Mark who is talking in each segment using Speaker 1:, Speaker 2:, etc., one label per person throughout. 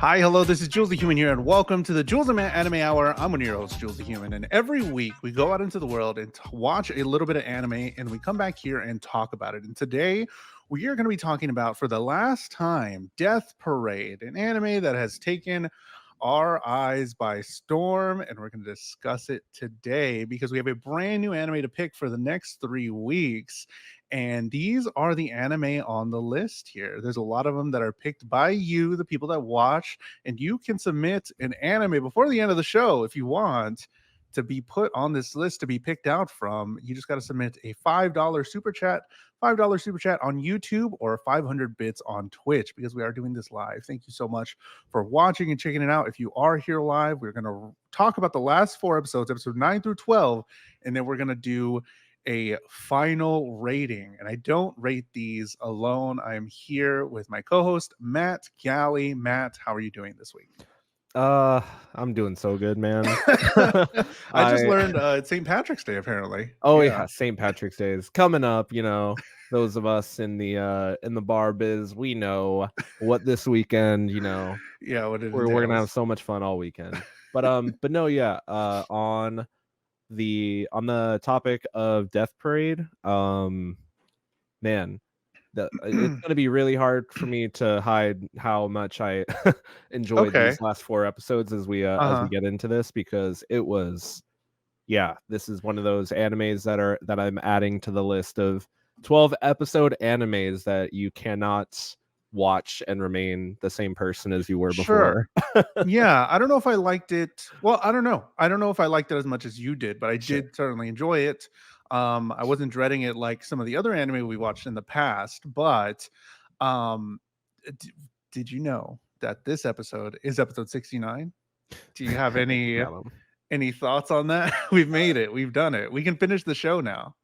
Speaker 1: Hi, hello, this is Jules the Human here, and welcome to the Jules the Anime Hour. I'm one of your hosts, Jules the Human, and every week we go out into the world and watch a little bit of anime, and we come back here and talk about it. And today we are going to be talking about, for the last time, Death Parade, an anime that has taken our eyes by storm, and we're going to discuss it today because we have a brand new anime to pick for the next 3 weeks. And these are the anime on the list here. There's a lot of them that are picked by you, the people that watch, and you can submit an anime before the end of the show if you want to be put on this list to be picked out from. You just got to submit a $5 super chat, $5 super chat on YouTube, or 500 bits on Twitch, because we are doing this live. Thank you so much for watching and checking it out. If you are here live, we're going to talk about the last 4 episodes, episode 9 through 12, and then we're going to do a final rating. And I don't rate these alone. I am here with my co-host Matt Galley. Matt, how are you doing this week?
Speaker 2: I'm doing so good, man.
Speaker 1: I just learned it's St. Patrick's Day, apparently.
Speaker 2: Oh yeah, St. Patrick's Day is coming up. You know, those of us in the bar biz, we know what this weekend. You know,
Speaker 1: yeah, what
Speaker 2: we're gonna have so much fun all weekend. But no, yeah. On the topic of Death Parade, man. It's going to be really hard for me to hide how much I enjoyed these last 4 episodes as we get into this, because it was, this is one of those animes that I'm adding to the list of 12 episode animes that you cannot watch and remain the same person as you were before.
Speaker 1: Yeah, I don't know if I liked it. Well, I don't know if I liked it as much as you did, but I did certainly enjoy it. I wasn't dreading it like some of the other anime we watched in the past, but did you know that this episode is episode 69? Do you have any thoughts on that? We've made it. We've done it. We can finish the show now.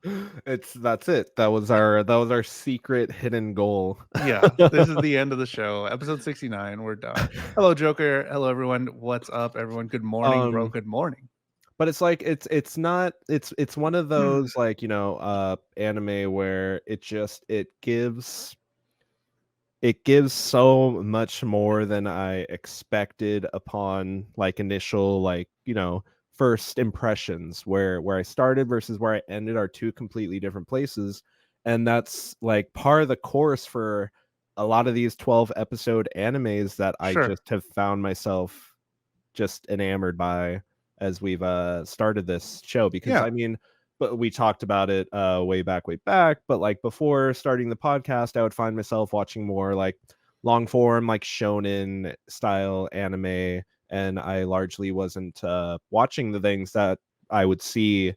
Speaker 2: That's it. That was our secret hidden goal.
Speaker 1: Yeah, this is the end of the show. Episode 69. We're done. Hello, Joker. Hello, everyone. What's up, everyone? Good morning, bro. Good morning.
Speaker 2: But it's like it's not it's one of those, like, you know, anime where it gives so much more than I expected upon, like, initial, like, you know, first impressions. Where I started versus where I ended are 2 completely different places, and that's like par the course for a lot of these 12 episode animes that I just have found myself just enamored by as we've started this show. Because I mean, but we talked about it way back, but like before starting the podcast, I would find myself watching more like long form, like shonen style anime, and I largely wasn't watching the things that I would see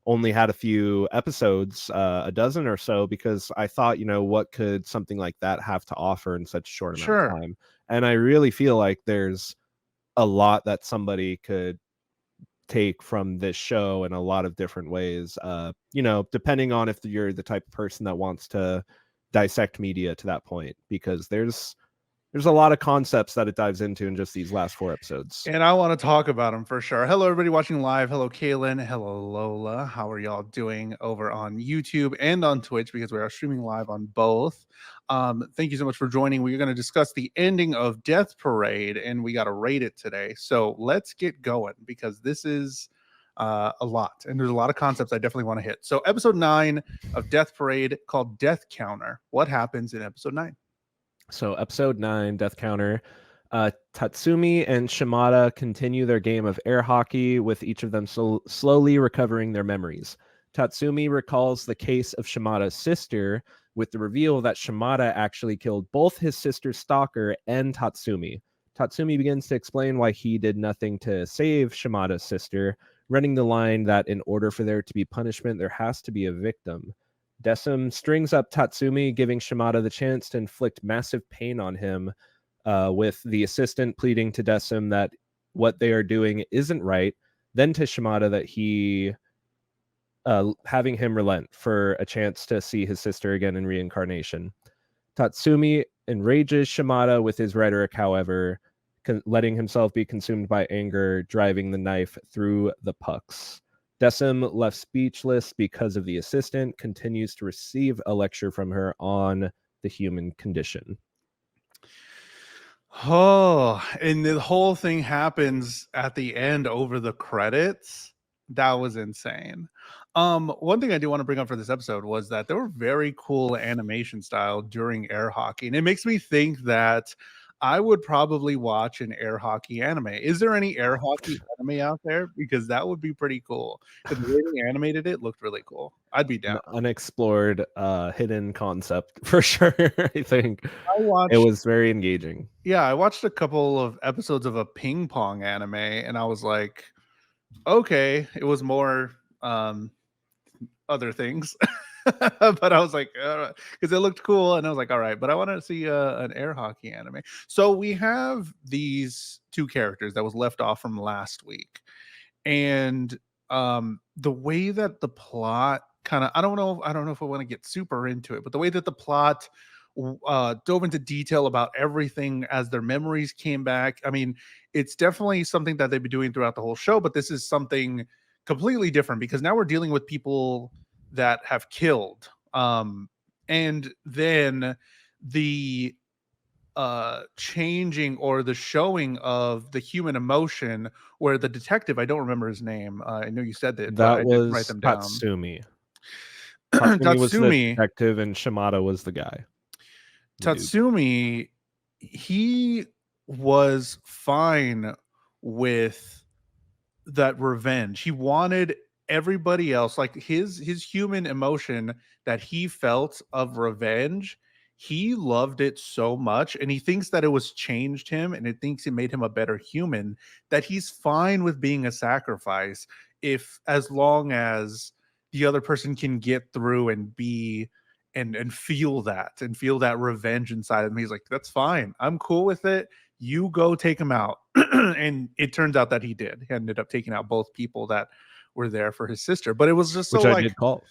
Speaker 2: only had a few episodes, a dozen or so, because I thought, you know, what could something like that have to offer in such a short amount of time? And I really feel like there's a lot that somebody could take from this show in a lot of different ways, you know, depending on if you're the type of person that wants to dissect media to that point, because there's a lot of concepts that it dives into in just these last 4 episodes.
Speaker 1: And I want to talk about them for sure. Hello, everybody watching live. Hello, Kaylin. Hello, Lola. How are y'all doing over on YouTube and on Twitch? Because we are streaming live on both. Thank you so much for joining. We're going to discuss the ending of Death Parade, and we got to rate it today. So let's get going, because this is a lot, and there's a lot of concepts I definitely want to hit. So episode 9 of Death Parade, called Death Counter. What happens in episode 9?
Speaker 2: So episode 9, Death Counter. Tatsumi and Shimada continue their game of air hockey, with each of them slowly recovering their memories. Tatsumi recalls the case of Shimada's sister, with the reveal that Shimada actually killed both his sister's stalker and Tatsumi. Tatsumi begins to explain why he did nothing to save Shimada's sister, running the line that in order for there to be punishment, there has to be a victim. Desum strings up Tatsumi, giving Shimada the chance to inflict massive pain on him, with the assistant pleading to Desum that what they are doing isn't right, then to Shimada that he having him relent for a chance to see his sister again in reincarnation. Tatsumi enrages Shimada with his rhetoric, however, letting himself be consumed by anger, driving the knife through the pucks. Desum, left speechless because of the assistant, continues to receive a lecture from her on the human condition.
Speaker 1: Oh, and the whole thing happens at the end over the credits. That was insane. One thing I do want to bring up for this episode was that there were very cool animation style during air hockey, and it makes me think that I would probably watch an air hockey anime. Is there any air hockey anime out there? Because that would be pretty cool. Because the way they animated it looked really cool. I'd be down.
Speaker 2: An unexplored hidden concept for sure. I think
Speaker 1: I
Speaker 2: it
Speaker 1: watched
Speaker 2: was very engaging.
Speaker 1: Yeah, I watched a couple of episodes of a ping pong anime and I was like, okay, it was more other things. But I was like, because it looked cool, and I was like, all right, but I want to see an air hockey anime. So we have these two characters that was left off from last week, and the way that the plot kind of I don't know if I want to get super into it, but the way that the plot dove into detail about everything as their memories came back. I mean, it's definitely something that they've been doing throughout the whole show, but this is something completely different because now we're dealing with people that have killed. And then the changing or the showing of the human emotion where the detective, I don't remember his name, I know you said that, but
Speaker 2: That
Speaker 1: I didn't write
Speaker 2: was
Speaker 1: them down.
Speaker 2: Tatsumi. Tatsumi was the
Speaker 1: Tatsumi
Speaker 2: detective, and Shimada was the guy, the dude.
Speaker 1: Tatsumi, he was fine with that revenge. He wanted everybody else, like his human emotion that he felt of revenge. He loved it so much, and he thinks that it was changed him, and it thinks it made him a better human. That he's fine with being a sacrifice if, as long as the other person can get through and be and feel that revenge inside of him. He's like, that's fine. I'm cool with it. You go take him out. And it turns out that he did. He ended up taking out both people that were there for his sister. But it was just so
Speaker 2: Which I
Speaker 1: like,
Speaker 2: did call.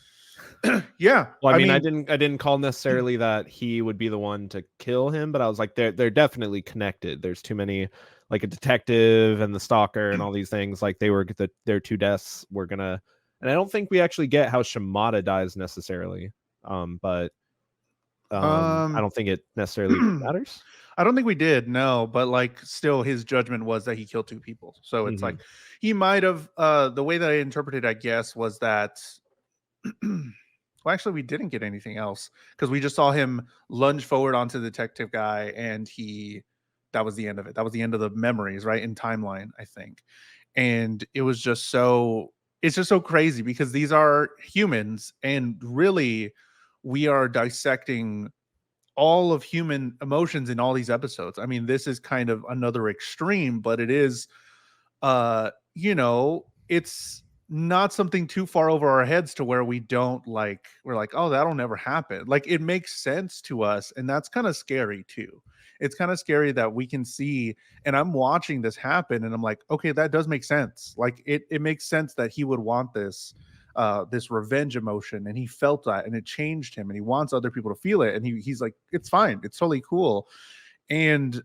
Speaker 1: yeah.
Speaker 2: Well, I
Speaker 1: I
Speaker 2: mean,
Speaker 1: mean,
Speaker 2: I didn't call necessarily that he would be the one to kill him, but I was like, they're definitely connected. There's too many, like a detective and the stalker and all these things. Like their two deaths were gonna, and I don't think we actually get how Shimada dies necessarily. But I
Speaker 1: um,
Speaker 2: don't think it necessarily matters.
Speaker 1: I don't think we did, no, but like still his judgment was that he killed two people. So it's
Speaker 2: Hmm.
Speaker 1: like he might have the way that I interpreted, I guess, was that well, actually, we didn't get anything else because we just saw him lunge forward onto the detective guy, and that was the end of it. That was the end of the memories, right? In timeline, I think. And it was just so, it's just so crazy because these are humans, and really, we are dissecting all of human emotions in all these episodes. I mean, this is kind of another extreme, but it is it's not something too far over our heads to where we're like, oh, that'll never happen. Like it makes sense to us, and that's kind of scary too. It's kind of scary that we can see, and I'm watching this happen, and I'm like, okay, that does make sense. Like it makes sense that he would want this revenge emotion, and he felt that, and it changed him, and he wants other people to feel it, and he's like, it's fine, it's totally cool. And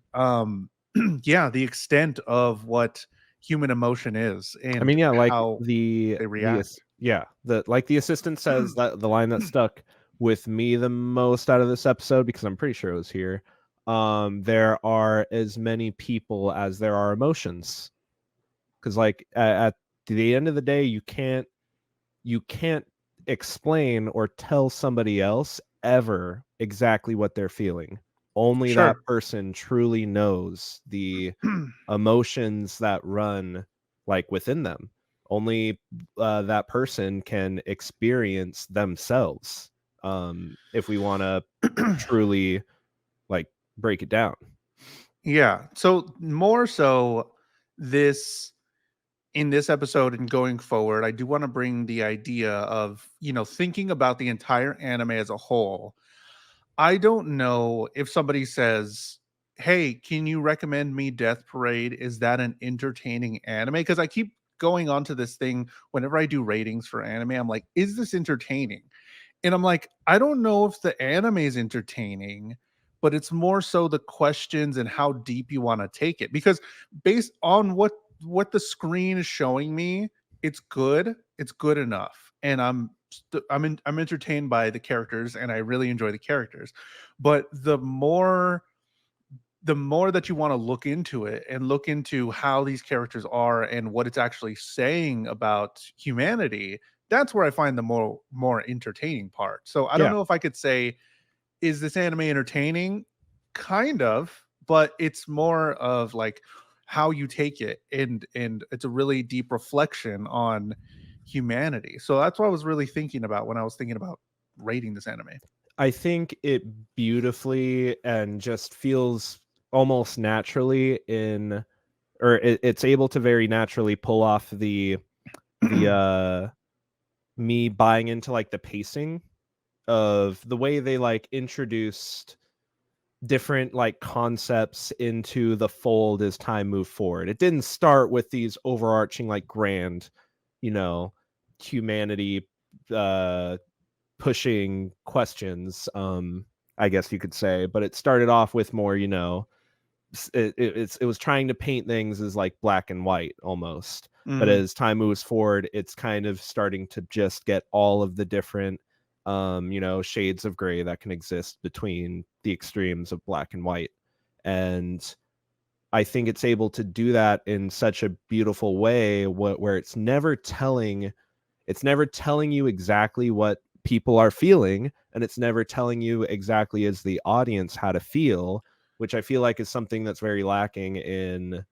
Speaker 1: yeah, the extent of what human emotion is
Speaker 2: I
Speaker 1: and
Speaker 2: mean, yeah, like
Speaker 1: how they react.
Speaker 2: the assistant says that the line that stuck with me the most out of this episode, because I'm pretty sure it was here. There are as many people as there are emotions, because like at the end of the day, you can't explain or tell somebody else ever exactly what they're feeling. Only that
Speaker 1: Sure.
Speaker 2: person truly knows the emotions that run like within them. Only that person can experience themselves. If we want to truly like break it down.
Speaker 1: Yeah. So more so this in this episode and going forward, I do want to bring the idea of, thinking about the entire anime as a whole. I don't know if somebody says, "Hey, can you recommend me Death Parade? Is that an entertaining anime?" Because I keep going on to this thing whenever I do ratings for anime. I'm like, "Is this entertaining?" And I'm like, I don't know if the anime is entertaining, but it's more so the questions and how deep you want to take it. Because based on what the screen is showing me, it's good. It's good enough, and I'm entertained by the characters, and I really enjoy the characters. But the more that you want to look into it and look into how these characters are and what it's actually saying about humanity, that's where I find the more entertaining part. So I don't
Speaker 2: Yeah,
Speaker 1: know if I could say, is this anime entertaining? Kind of, but it's more of like how you take it, and it's a really deep reflection on humanity. So that's what I was really thinking about when I was thinking about rating this anime.
Speaker 2: I think it beautifully and just feels almost naturally in, or it's able to very naturally pull off the me buying into like the pacing of the way they like introduced different like concepts into the fold as time moved forward. It didn't start with these overarching like grand, you know, humanity uh pushing questions, I guess you could say, but it started off with more, it was trying to paint things as like black and white almost. But
Speaker 1: Mhm.
Speaker 2: as time moves forward, it's kind of starting to just get all of the different shades of gray that can exist between the extremes of black and white. And I think it's able to do that in such a beautiful way, where it's never telling you exactly what people are feeling, and it's never telling you exactly as the audience how to feel, which I feel like is something that's very lacking in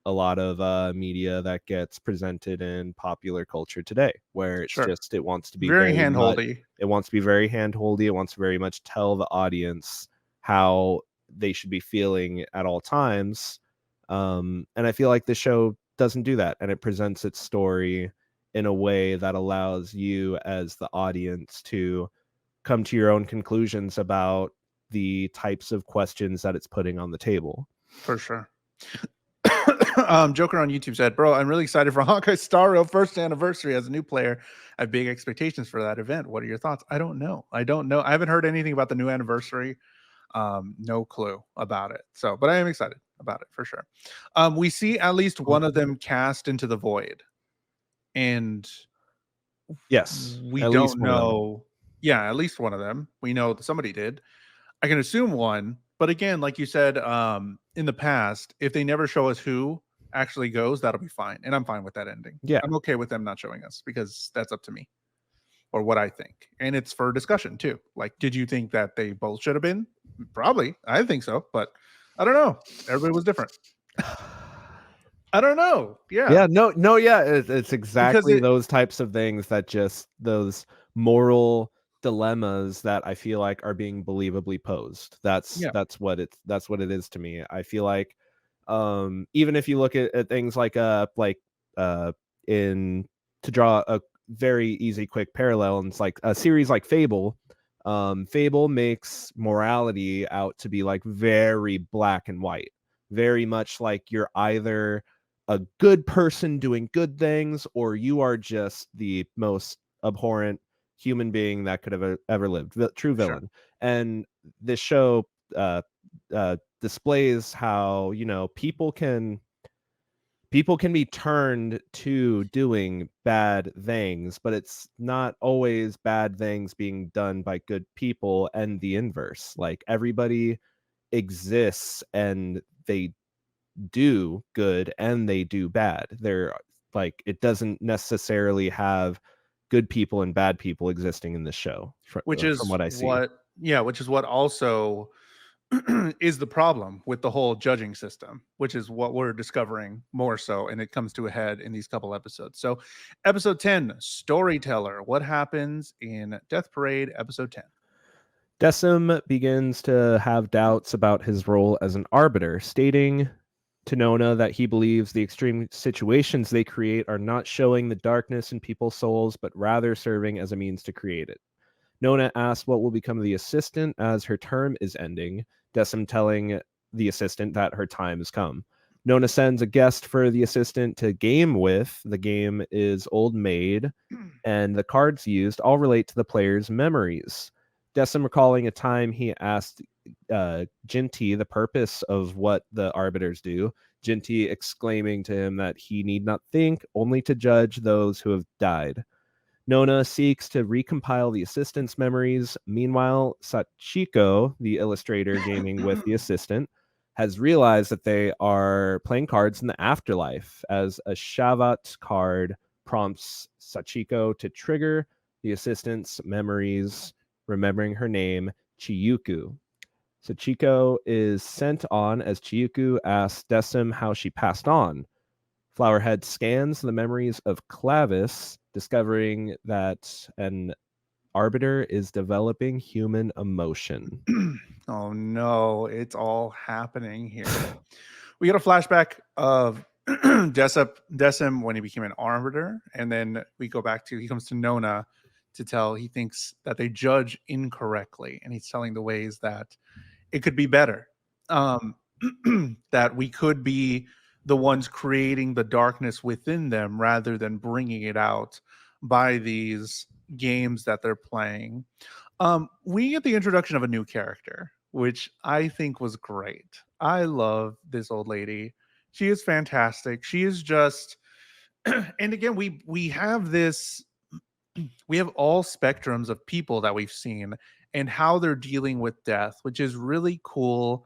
Speaker 2: a lot of media that gets presented in popular culture today, where
Speaker 1: Sure.
Speaker 2: it wants to be
Speaker 1: Very
Speaker 2: very much,
Speaker 1: handholdy.
Speaker 2: it wants to be very handholdy. It wants to very much tell the audience how they should be feeling at all times. And I feel like the show doesn't do that, and it presents its story in a way that allows you as the audience to come to your own conclusions about the types of questions that it's putting on the table.
Speaker 1: For sure. Joker on YouTube said, "Bro, I'm really excited for Hawkeye Star Rail first anniversary as a new player. I have big expectations for that event. What are your thoughts?" I don't know. I don't know. I haven't heard anything about the new anniversary. No clue about it. So, but I am excited about it for sure. We see at least one of them cast into the void, and
Speaker 2: Yes,
Speaker 1: we
Speaker 2: at least
Speaker 1: don't
Speaker 2: one of them.
Speaker 1: know. Yeah, at least one of them. We know that somebody did. I can assume one, but again, like you said, in the past, if they never show us who actually goes, that'll be fine, and I'm fine with that ending.
Speaker 2: Yeah.
Speaker 1: I'm okay with them not showing us because that's up to me or what I think, and it's for discussion too. Like, did you think that they both should have been? Probably, I think so, but I don't know. Everybody was different. I don't know. Yeah,
Speaker 2: Yeah, no, yeah, it's
Speaker 1: because
Speaker 2: exactly
Speaker 1: it.
Speaker 2: those types of things, that just those moral dilemmas that I feel like are being believably posed.
Speaker 1: Yeah,
Speaker 2: That's what it is to me. I feel like, even if you look at things like uh in to draw a very easy quick parallel, and it's like a series like Fable. Fable makes morality out to be like very black and white, very much like you're either a good person doing good things, or you are just the most abhorrent human being that could have ever lived, the true
Speaker 1: sure.
Speaker 2: villain. And this show displays how, people can be turned to doing bad things, but it's not always bad things being done by good people, and the inverse. Like, everybody exists, and they do good and they do bad. They're like, it doesn't necessarily have good people and bad people existing in this show,
Speaker 1: Which
Speaker 2: from
Speaker 1: is
Speaker 2: what I see.
Speaker 1: what. Yeah, which is what also is the problem with the whole judging system, which is what we're discovering more so, and it comes to a head in these couple episodes. So, episode 10, Storyteller. What happens in Death Parade, episode 10?
Speaker 2: Decim begins to have doubts about his role as an arbiter, stating to Nona that he believes the extreme situations they create are not showing the darkness in people's souls, but rather serving as a means to create it. Nona asks what will become of the assistant as her term is ending, Decim telling the assistant that her time has come. Nona sends a guest for the assistant to game with. The game is Old Maid, and the cards used all relate to the player's memories. Decim recalling a time he asked Jinty the purpose of what the arbiters do, Jinty exclaiming to him that he need not think, only to judge those who have died. Nona seeks to recompile the assistant's memories. Meanwhile, Sachiko, the illustrator gaming with the assistant, has realized that they are playing cards in the afterlife as a Shavat card prompts Sachiko to trigger the assistant's memories, remembering her name, Chiyuku. Sachiko is sent on as Chiyuku asks Decim how she passed on. Flowerhead scans the memories of Clavis, discovering that an arbiter is developing human emotion.
Speaker 1: Oh no, it's all happening here. We get a flashback of Decim when he became an arbiter, and then we go back to he comes to Nona to tell he thinks that they judge incorrectly, and he's telling the ways that it could be better. Um, that we could be the ones creating the darkness within them rather than bringing it out by these games that they're playing. We get the introduction of a new character, which I think was great. I love this old lady. She is fantastic. She is just, and again, we have this, we have all spectrums of people that we've seen and how they're dealing with death, which is really cool.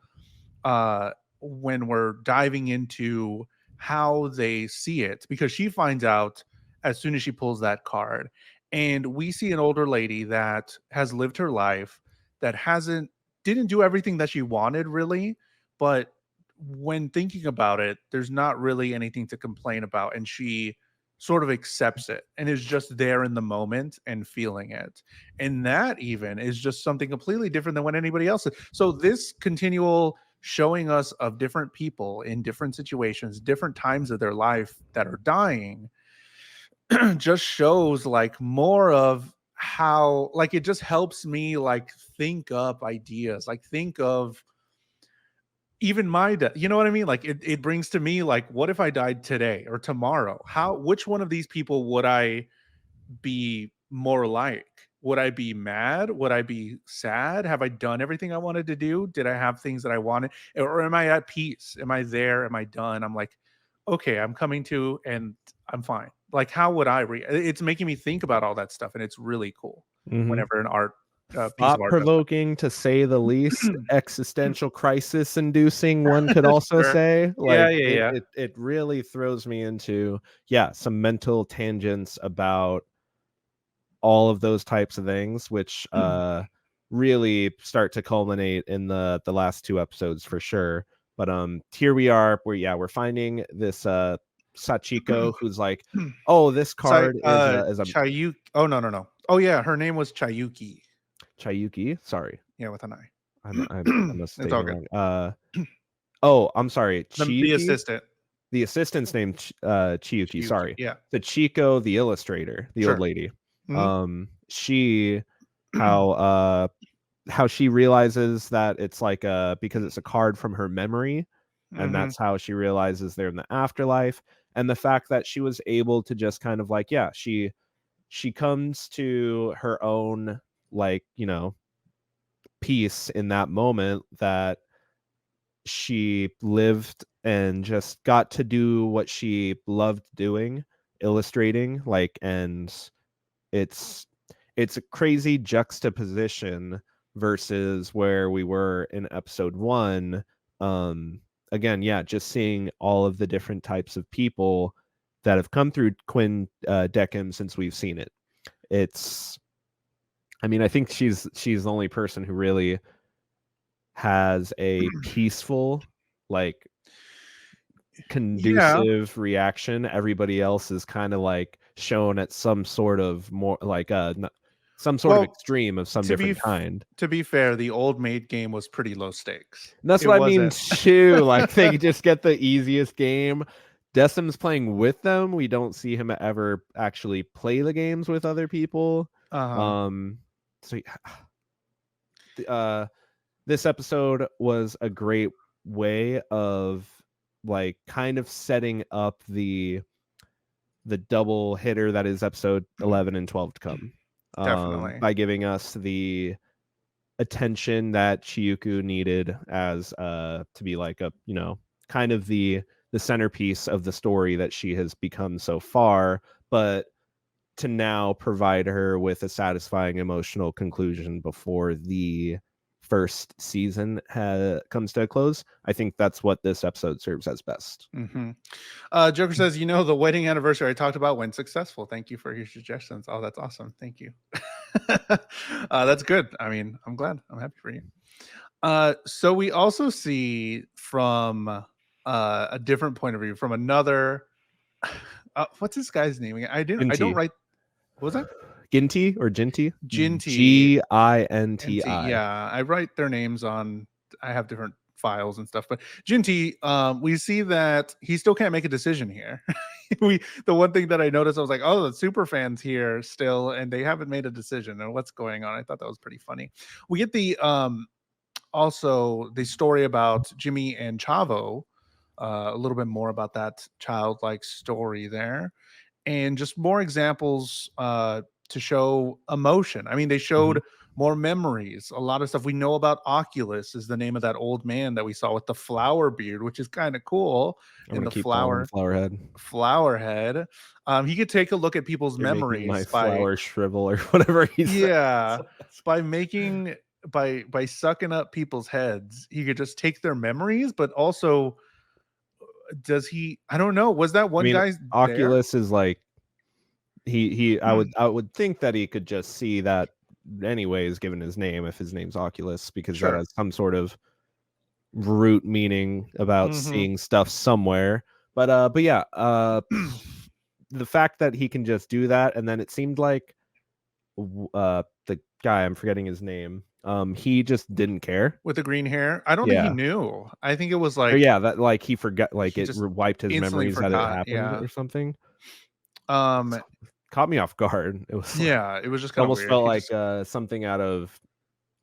Speaker 1: When we're diving into how they see it, because she finds out as soon as she pulls that card, and we see an older lady that has lived her life, that hasn't didn't do everything that she wanted really, but when thinking about it, there's not really anything to complain about, and she sort of accepts it and is just there in the moment and feeling it. And that even is just something completely different than what anybody else is. So this continual showing us of different people in different situations, different times of their life that are dying, just shows like more of how, like, it just helps me like think up ideas, like think of even my death. You know what I mean? Like it brings to me like, what if I died today or tomorrow? How, which one of these people would I be more like? Would I be mad? Would I be sad? Have I done everything I wanted to do? Did I have things that I wanted? Or am I at peace? Am I there? Am I done? I'm like, okay, I'm coming to and I'm fine. Like, how would I it's making me think about all that stuff, and it's really cool
Speaker 2: Mm-hmm.
Speaker 1: whenever an art piece of
Speaker 2: Thought
Speaker 1: art does
Speaker 2: provoking, to say the least.
Speaker 1: that.
Speaker 2: Existential crisis inducing, one could also
Speaker 1: Sure.
Speaker 2: say.
Speaker 1: Yeah,
Speaker 2: Like
Speaker 1: yeah, yeah.
Speaker 2: it really throws me into some mental tangents about all of those types of things, which really start to culminate in the last two episodes for sure. But here we are, we're finding this Sachiko, who's like, oh, this card is a
Speaker 1: Chayuki. Oh no, no, no. Oh yeah, her name was Chayuki.
Speaker 2: Chayuki. Sorry,
Speaker 1: Yeah, with an I.
Speaker 2: I must
Speaker 1: It's
Speaker 2: say
Speaker 1: all
Speaker 2: it
Speaker 1: good.
Speaker 2: wrong. Oh, I'm sorry,
Speaker 1: The
Speaker 2: Chiyuki.
Speaker 1: assistant.
Speaker 2: The assistant's named Chiyuki.
Speaker 1: Chiyuki.
Speaker 2: Sorry,
Speaker 1: Yeah.
Speaker 2: the Chico, the illustrator, the old
Speaker 1: Sure.
Speaker 2: lady.
Speaker 1: Mhm.
Speaker 2: She how she realizes that it's like because it's a card from her memory, and
Speaker 1: Mhm.
Speaker 2: that's how she realizes they're in the afterlife. And the fact that she was able to just kind of like, she comes to her own, like, peace in that moment, that she lived and just got to do what she loved doing, illustrating, like. And it's a crazy juxtaposition versus where we were in episode 1. Again, just seeing all of the different types of people that have come through Quinn Deckham since we've seen it. It's I mean, I think she's the only person who really has a peaceful, like,
Speaker 1: Yeah.
Speaker 2: conducive reaction. Everybody else is kind of like shown at some sort of more like some sort of
Speaker 1: Well,
Speaker 2: extreme of some
Speaker 1: to be
Speaker 2: different
Speaker 1: f-
Speaker 2: kind.
Speaker 1: to be fair, the old maid game was pretty low stakes.
Speaker 2: And that's
Speaker 1: It
Speaker 2: what I mean
Speaker 1: wasn't.
Speaker 2: too. Like, they just get the easiest game. Decim's playing with them. We don't see him ever actually play the games with other people.
Speaker 1: Uh-huh.
Speaker 2: Um, so this episode was a great way of, like, kind of setting up the double hitter that is episode 11 and 12 to come,
Speaker 1: Definitely.
Speaker 2: by giving us the attention that Chiyuku needed as to be like a, kind of the centerpiece of the story that she has become so far, but to now provide her with a satisfying emotional conclusion before the first season comes to a close. I think that's what this episode serves as best.
Speaker 1: Mm-hmm. Joker says, the wedding anniversary I talked about went successful. Thank you for your suggestions. Oh, that's awesome. Thank you. That's good. I mean, I'm glad. I'm happy for you. So we also see from a different point of view, from another. What's this guy's name again? I don't
Speaker 2: Ginty.
Speaker 1: write. What was that?
Speaker 2: Ginty or Ginty?
Speaker 1: Ginty.
Speaker 2: Ginti.
Speaker 1: Yeah, I write their names on. I have different files and stuff, but Ginty, we see that he still can't make a decision here. The one thing that I noticed, I was like, oh, the super fans here still, and they haven't made a decision. And what's going on? I thought that was pretty funny. We get the also the story about Jimmy and Chavo, a little bit more about that childlike story there, and just more examples to show emotion. I mean, they showed more memories, a lot of stuff. We know about Oculus is the name of that old man that we saw with the flower beard, which is kind of cool. In the flower head. He could take a look at people's memories
Speaker 2: my
Speaker 1: by
Speaker 2: flower shrivel or whatever he said.
Speaker 1: Yeah, by making by sucking up people's heads. He could just take their memories, but also does he? I don't know. Was that one guy's
Speaker 2: Oculus is like I would think that he could just see that anyways, given his name, if his name's Oculus, because that has some sort of root meaning about seeing stuff somewhere. But yeah, the fact that he can just do that, and then it seemed like the guy, I'm forgetting his name, he just didn't care
Speaker 1: with the green hair. I don't think he knew. I think it was like,
Speaker 2: that like he forgot, like it wiped his memories that it happened or something. Caught me off guard. It was
Speaker 1: it was just
Speaker 2: kind of almost weird. Felt like something out of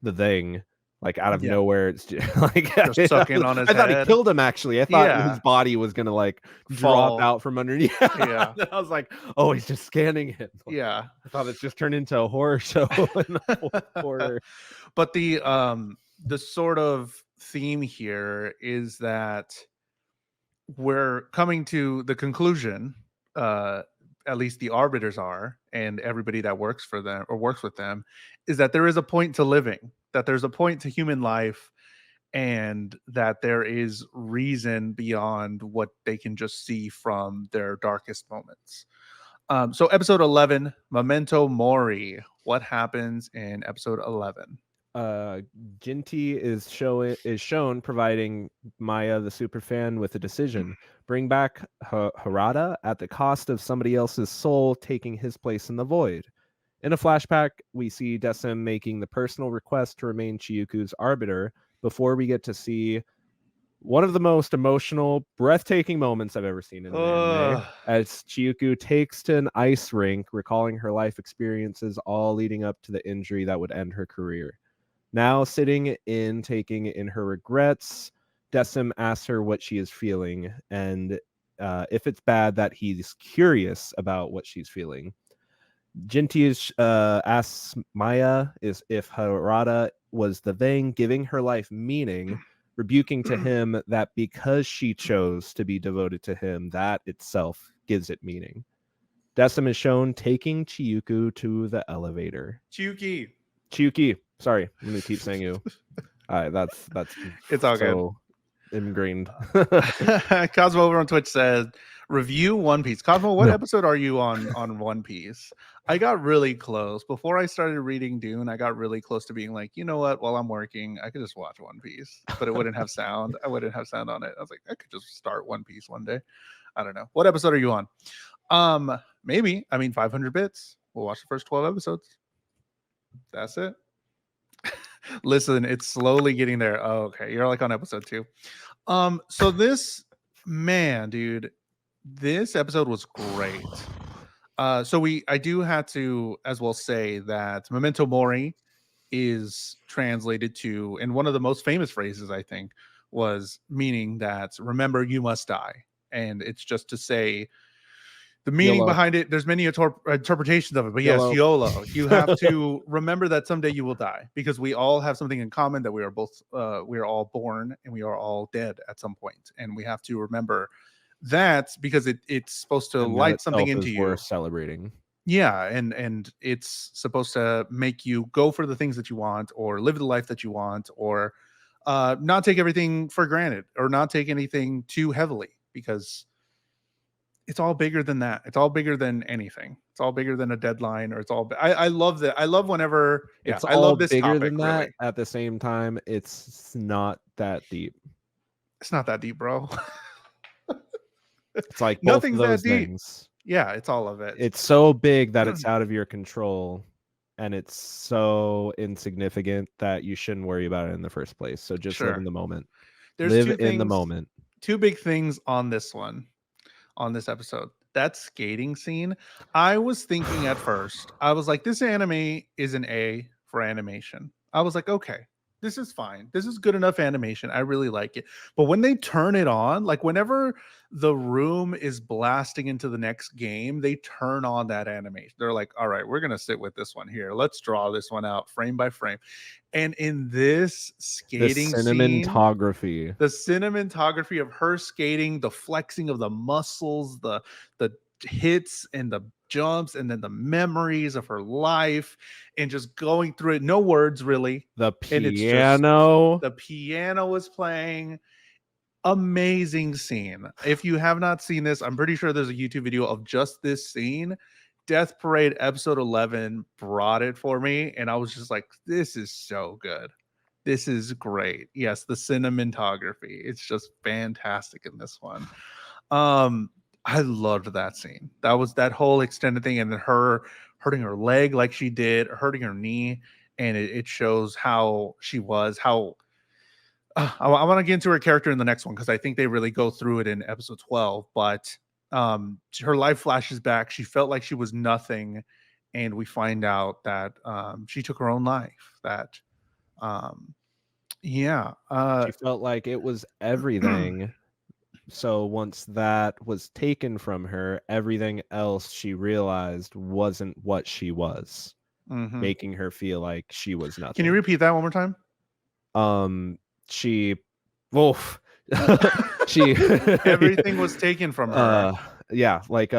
Speaker 2: The Thing, like out of nowhere. It's just, like
Speaker 1: just sucking on his head.
Speaker 2: I thought he killed him. Actually, I thought his body was gonna like drop out from underneath. I was like, oh, he's just scanning it.
Speaker 1: I
Speaker 2: thought it's just turned into a horror show. Horror.
Speaker 1: But the sort of theme here is that we're coming to the conclusion, at least the arbiters are, and everybody that works for them or works with them, is that there is a point to living, that there's a point to human life, and that there is reason beyond what they can just see from their darkest moments. So episode 11, Memento Mori. What happens in episode 11?
Speaker 2: Ginty is shown providing Maya, the superfan, with a decision. Bring back Harada at the cost of somebody else's soul taking his place in the void. In a flashback, we see Decim making the personal request to remain Chiyuku's arbiter before we get to see one of the most emotional, breathtaking moments I've ever seen in an anime, as Chiyuku takes to an ice rink, recalling her life experiences all leading up to the injury that would end her career. Now taking in her regrets, Decim asks her what she is feeling, and if it's bad, that he's curious about what she's feeling. Ginty asks Maya if Harada was the thing giving her life meaning, rebuking to him that because she chose to be devoted to him, that itself gives it meaning. Decim is shown taking Chiyuku to the elevator. Chiyuki. Sorry, I'm gonna keep saying you. That's
Speaker 1: it's all good.
Speaker 2: Ingrained.
Speaker 1: Cosmo over on Twitch said, review One Piece. Cosmo, what episode are you on One Piece? I got really close. Before I started reading Dune, I got really close to being like, you know what? While I'm working, I could just watch One Piece, but it wouldn't have sound. I wouldn't have sound on it. I was like, I could just start One Piece one day. I don't know. What episode are you on? Maybe. 500 bits. We'll watch the first 12 episodes. That's it. Listen, it's slowly getting there. Oh, okay. You're like on episode 2. So this man, dude, this episode was great. I do have to as well say that Memento Mori is translated to, and one of the most famous phrases I think was meaning that remember you must die. And it's just to say the meaning behind it, there's many interpretations of it, but yes, YOLO. You have to remember that someday you will die, because we all have something in common, that we are all born and we are all dead at some point, and we have to remember that, because it's supposed to light something into you.
Speaker 2: Worth celebrating.
Speaker 1: Yeah, and it's supposed to make you go for the things that you want, or live the life that you want, or not take everything for granted, or not take anything too heavily, because it's all bigger than that. It's all bigger than anything. It's all bigger than a deadline, or it's all. I love that. I love whenever. Yeah,
Speaker 2: It's
Speaker 1: I
Speaker 2: all
Speaker 1: love this
Speaker 2: bigger
Speaker 1: topic.
Speaker 2: than that.
Speaker 1: Really,
Speaker 2: At the same time, it's not that deep.
Speaker 1: it's not that deep, bro.
Speaker 2: It's like both of
Speaker 1: Nothing's that
Speaker 2: those
Speaker 1: deep.
Speaker 2: things.
Speaker 1: Yeah, it's all of it.
Speaker 2: It's so big that it's out of your control, and it's so insignificant that you shouldn't worry about it in the first place. So just live in
Speaker 1: Sure.
Speaker 2: the moment.
Speaker 1: There's
Speaker 2: Live in the moment.
Speaker 1: two big things on this one, on this episode. That skating scene. I was thinking at first, I was like, this anime is an A for animation. I was like, okay, this is fine. This is good enough animation. I really like it. But when they turn it on, like whenever the room is blasting into the next game, they turn on that animation. They're like, all right, we're going to sit with this one here. Let's draw this one out frame by frame. And in this
Speaker 2: The
Speaker 1: skating scene,
Speaker 2: cinematography.
Speaker 1: the cinematography of her skating, the flexing of the muscles, the hits and the jumps, and then the memories of her life, and just going through it, no words really,
Speaker 2: The
Speaker 1: and it's just
Speaker 2: piano.
Speaker 1: the piano was playing. Amazing scene. If you have not seen this, I'm pretty sure there's a YouTube video of just this scene. Death Parade episode 11 brought it for me, and I was just like, this is so good. This is great. Yes, the cinematography. It's just fantastic in this one. I loved that scene. That was that whole extended thing, and then her hurting her leg like she did, hurting her knee, and it shows how she was, how I want to get into her character in the next one, because I think they really go through it in episode 12. But her life flashes back. She felt like she was nothing, and we find out that she took her own life. That um, yeah,
Speaker 2: She felt like it was everything. So once that was taken from her, everything else she realized wasn't what she was,
Speaker 1: mhm.
Speaker 2: making her feel like she was
Speaker 1: Can you
Speaker 2: nothing.
Speaker 1: repeat that one more time?
Speaker 2: She wolf. She
Speaker 1: Everything was taken from her.
Speaker 2: uh yeah, like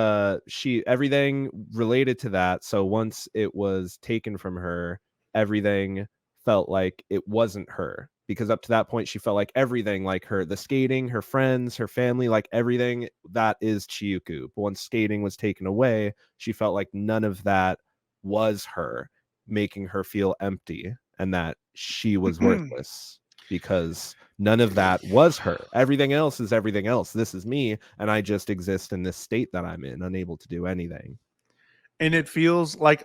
Speaker 2: she everything related to that. So once it was taken from her, everything felt like it wasn't her, because up to that point she felt like everything, like her, the skating, her friends, her family, like everything that is Chiyuku. But once skating was taken away, she felt like none of that was her, making her feel empty and that she was worthless, because none of that was her. Everything else is everything else. This is me, and I just exist in this state that I'm in, unable to do anything.
Speaker 1: And it feels like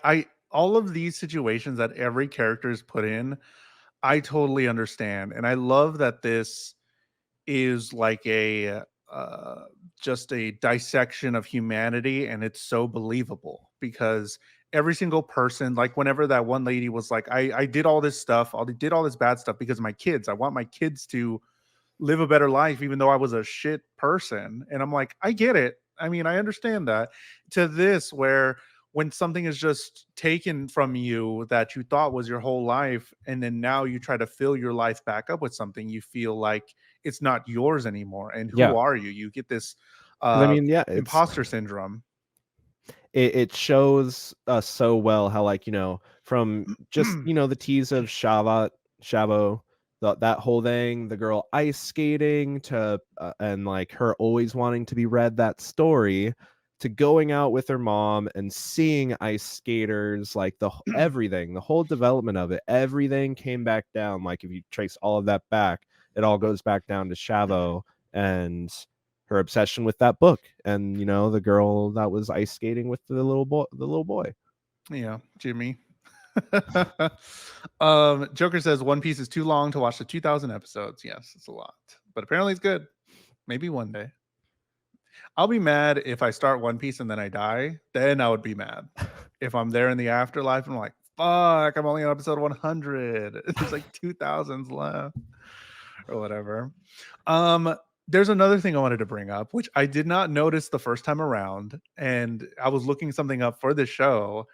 Speaker 1: all of these situations that every character is put in, I totally understand. And I love that this is like a uh, just a dissection of humanity, and it's so believable, because every single person, like whenever that one lady was like, I did all this stuff, I did all this bad stuff because of my kids. I want my kids to live a better life, even though I was a shit person. And I'm like, I get it. I mean, I understand that. To this, where when something is just taken from you that you thought was your whole life, and then now you try to fill your life back up with something, you feel like it's not yours anymore. And who
Speaker 2: Yeah,
Speaker 1: are you? You get this
Speaker 2: because I mean, yeah,
Speaker 1: imposter syndrome.
Speaker 2: it shows us so well how, like, from just the tease of Shavo, that whole thing, the girl ice skating to and like her always wanting to be read that story, to going out with her mom and seeing ice skaters, like everything, the whole development of it, everything came back down. Like if you trace all of that back, it all goes back down to Shavo and her obsession with that book, and the girl that was ice skating with the little boy.
Speaker 1: Yeah, Jimmy. Joker says One Piece is too long to watch the 2000 episodes. Yes, it's a lot, but apparently it's good. Maybe one day. I'll be mad if I start One Piece and then I die. Then I would be mad. If I'm there in the afterlife, I'm like, fuck, I'm only on episode 100. There's like 2000s left or whatever. Um, there's another thing I wanted to bring up, which I did not notice the first time around. And I was looking something up for this show,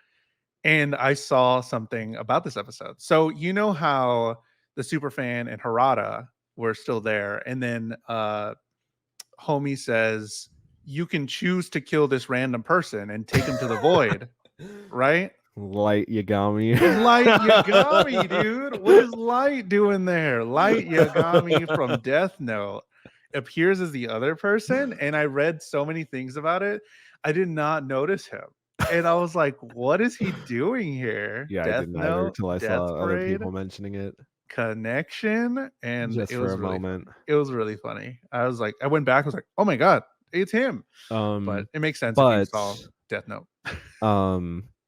Speaker 1: and I saw something about this episode. So, you know how the superfan and Harada were still there, and then homie says, you can choose to kill this random person and take him to the void. right?
Speaker 2: Light Yagami.
Speaker 1: Light Yagami, dude. What is Light doing there? Light Yagami from Death Note appears as the other person, and I read so many things about it. I did not notice him. And I was like, what is he doing here?
Speaker 2: Yeah, I
Speaker 1: Death
Speaker 2: didn't either
Speaker 1: Note,
Speaker 2: till I
Speaker 1: Death
Speaker 2: saw other
Speaker 1: Parade,
Speaker 2: people mentioning it
Speaker 1: Connection, and
Speaker 2: just
Speaker 1: it
Speaker 2: for
Speaker 1: was
Speaker 2: a
Speaker 1: really
Speaker 2: moment.
Speaker 1: funny. It was really funny. I was like, I went back, I was like, oh my god, it's him. But
Speaker 2: Um,
Speaker 1: it makes sense if you
Speaker 2: but
Speaker 1: saw Death Note.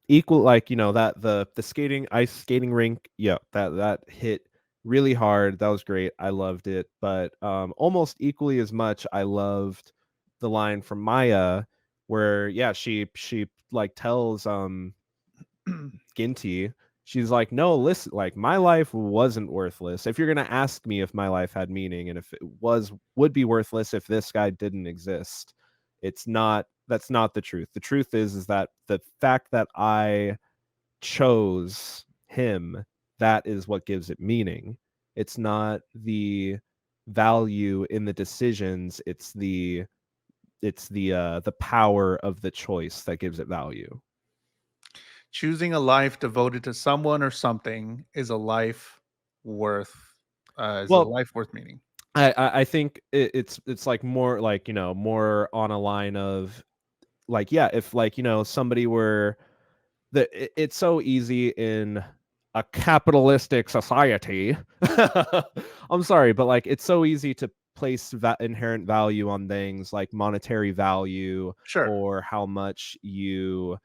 Speaker 2: equal, like, that the skating ice skating rink, yeah, that hit really hard. That was great. I loved it. But almost equally as much, I loved the line from Maya where, yeah, she like tells Ginty, she's like, no, listen, like, my life wasn't worthless. If you're gonna ask me if my life had meaning and if it would be worthless if this guy didn't exist, it's not. That's not the truth. The truth is that the fact that I chose him, that is what gives it meaning. It's not the value in the decisions, it's the power of the choice that gives it value.
Speaker 1: Choosing a life devoted to someone or something worth is a
Speaker 2: Well,
Speaker 1: life worth meaning.
Speaker 2: I think it's like more like, more on a line of, like, yeah, if, like, somebody were it's so easy in a capitalistic society. I'm sorry, but, like, it's so easy to place that inherent value on things like monetary value,
Speaker 1: Sure.
Speaker 2: or how much you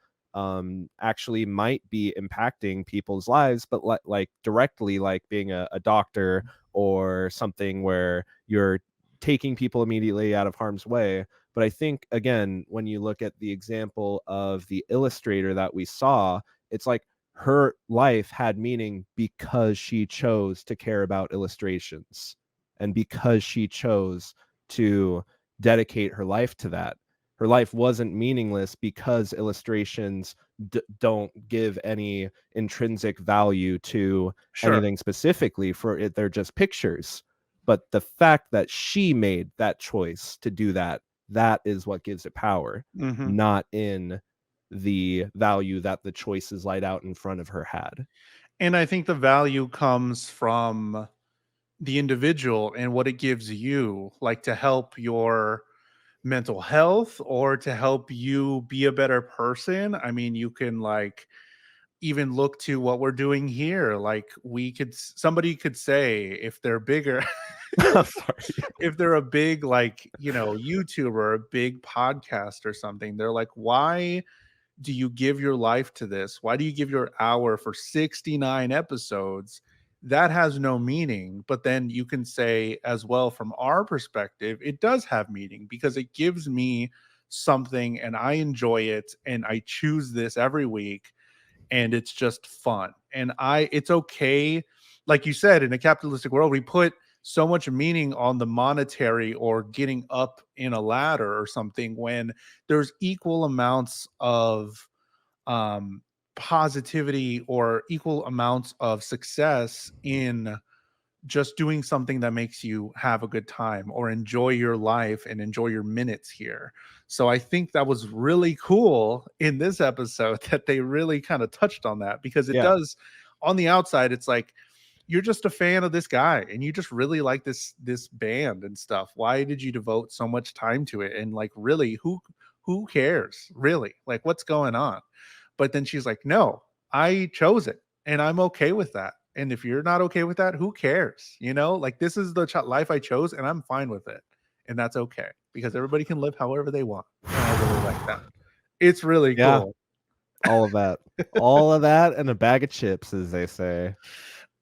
Speaker 2: actually might be impacting people's lives, but like directly, like being a doctor or something where you're taking people immediately out of harm's way. But I think, again, when you look at the example of the illustrator that we saw, it's like her life had meaning because she chose to care about illustrations and because she chose to dedicate her life to that. Her life wasn't meaningless because illustrations don't give any intrinsic value to
Speaker 1: Sure.
Speaker 2: anything specifically. For it, they're just pictures. But the fact that she made that choice to do that, that is what gives it power,
Speaker 1: Hmm.
Speaker 2: not in the value that the choices laid out in front of her had.
Speaker 1: And I think the value comes from the individual and what it gives you, like to help your mental health or to help you be a better person. I mean, you can like even look to what we're doing here. Like somebody could say if they're bigger,
Speaker 2: Sorry.
Speaker 1: if they're a big like, YouTuber, or a big podcast or something, they're like, why do you give your life to this? Why do you give your hour for 69 episodes? That has no meaning. But then you can say, as well, from our perspective, it does have meaning because it gives me something and I enjoy it and I choose this every week and it's just fun. And it's okay. Like you said, in a capitalistic world, we put so much meaning on the monetary or getting up in a ladder or something when there's equal amounts of um, positivity or equal amounts of success in just doing something that makes you have a good time or enjoy your life and enjoy your minutes here. So I think that was really cool in this episode that they really kind of touched on that because it
Speaker 2: Yeah.
Speaker 1: does on the outside it's like you're just a fan of this guy and you just really like this band and stuff. Why did you devote so much time to it? And like really who cares? Really? Like what's going on? But then she's like, "No, I chose it and I'm okay with that. And if you're not okay with that, who cares? Like this is the life I chose and I'm fine with it. And that's okay because everybody can live however they want." And I really like that. It's really
Speaker 2: Yeah,
Speaker 1: cool.
Speaker 2: all of that. All of that and a bag of chips, as they say.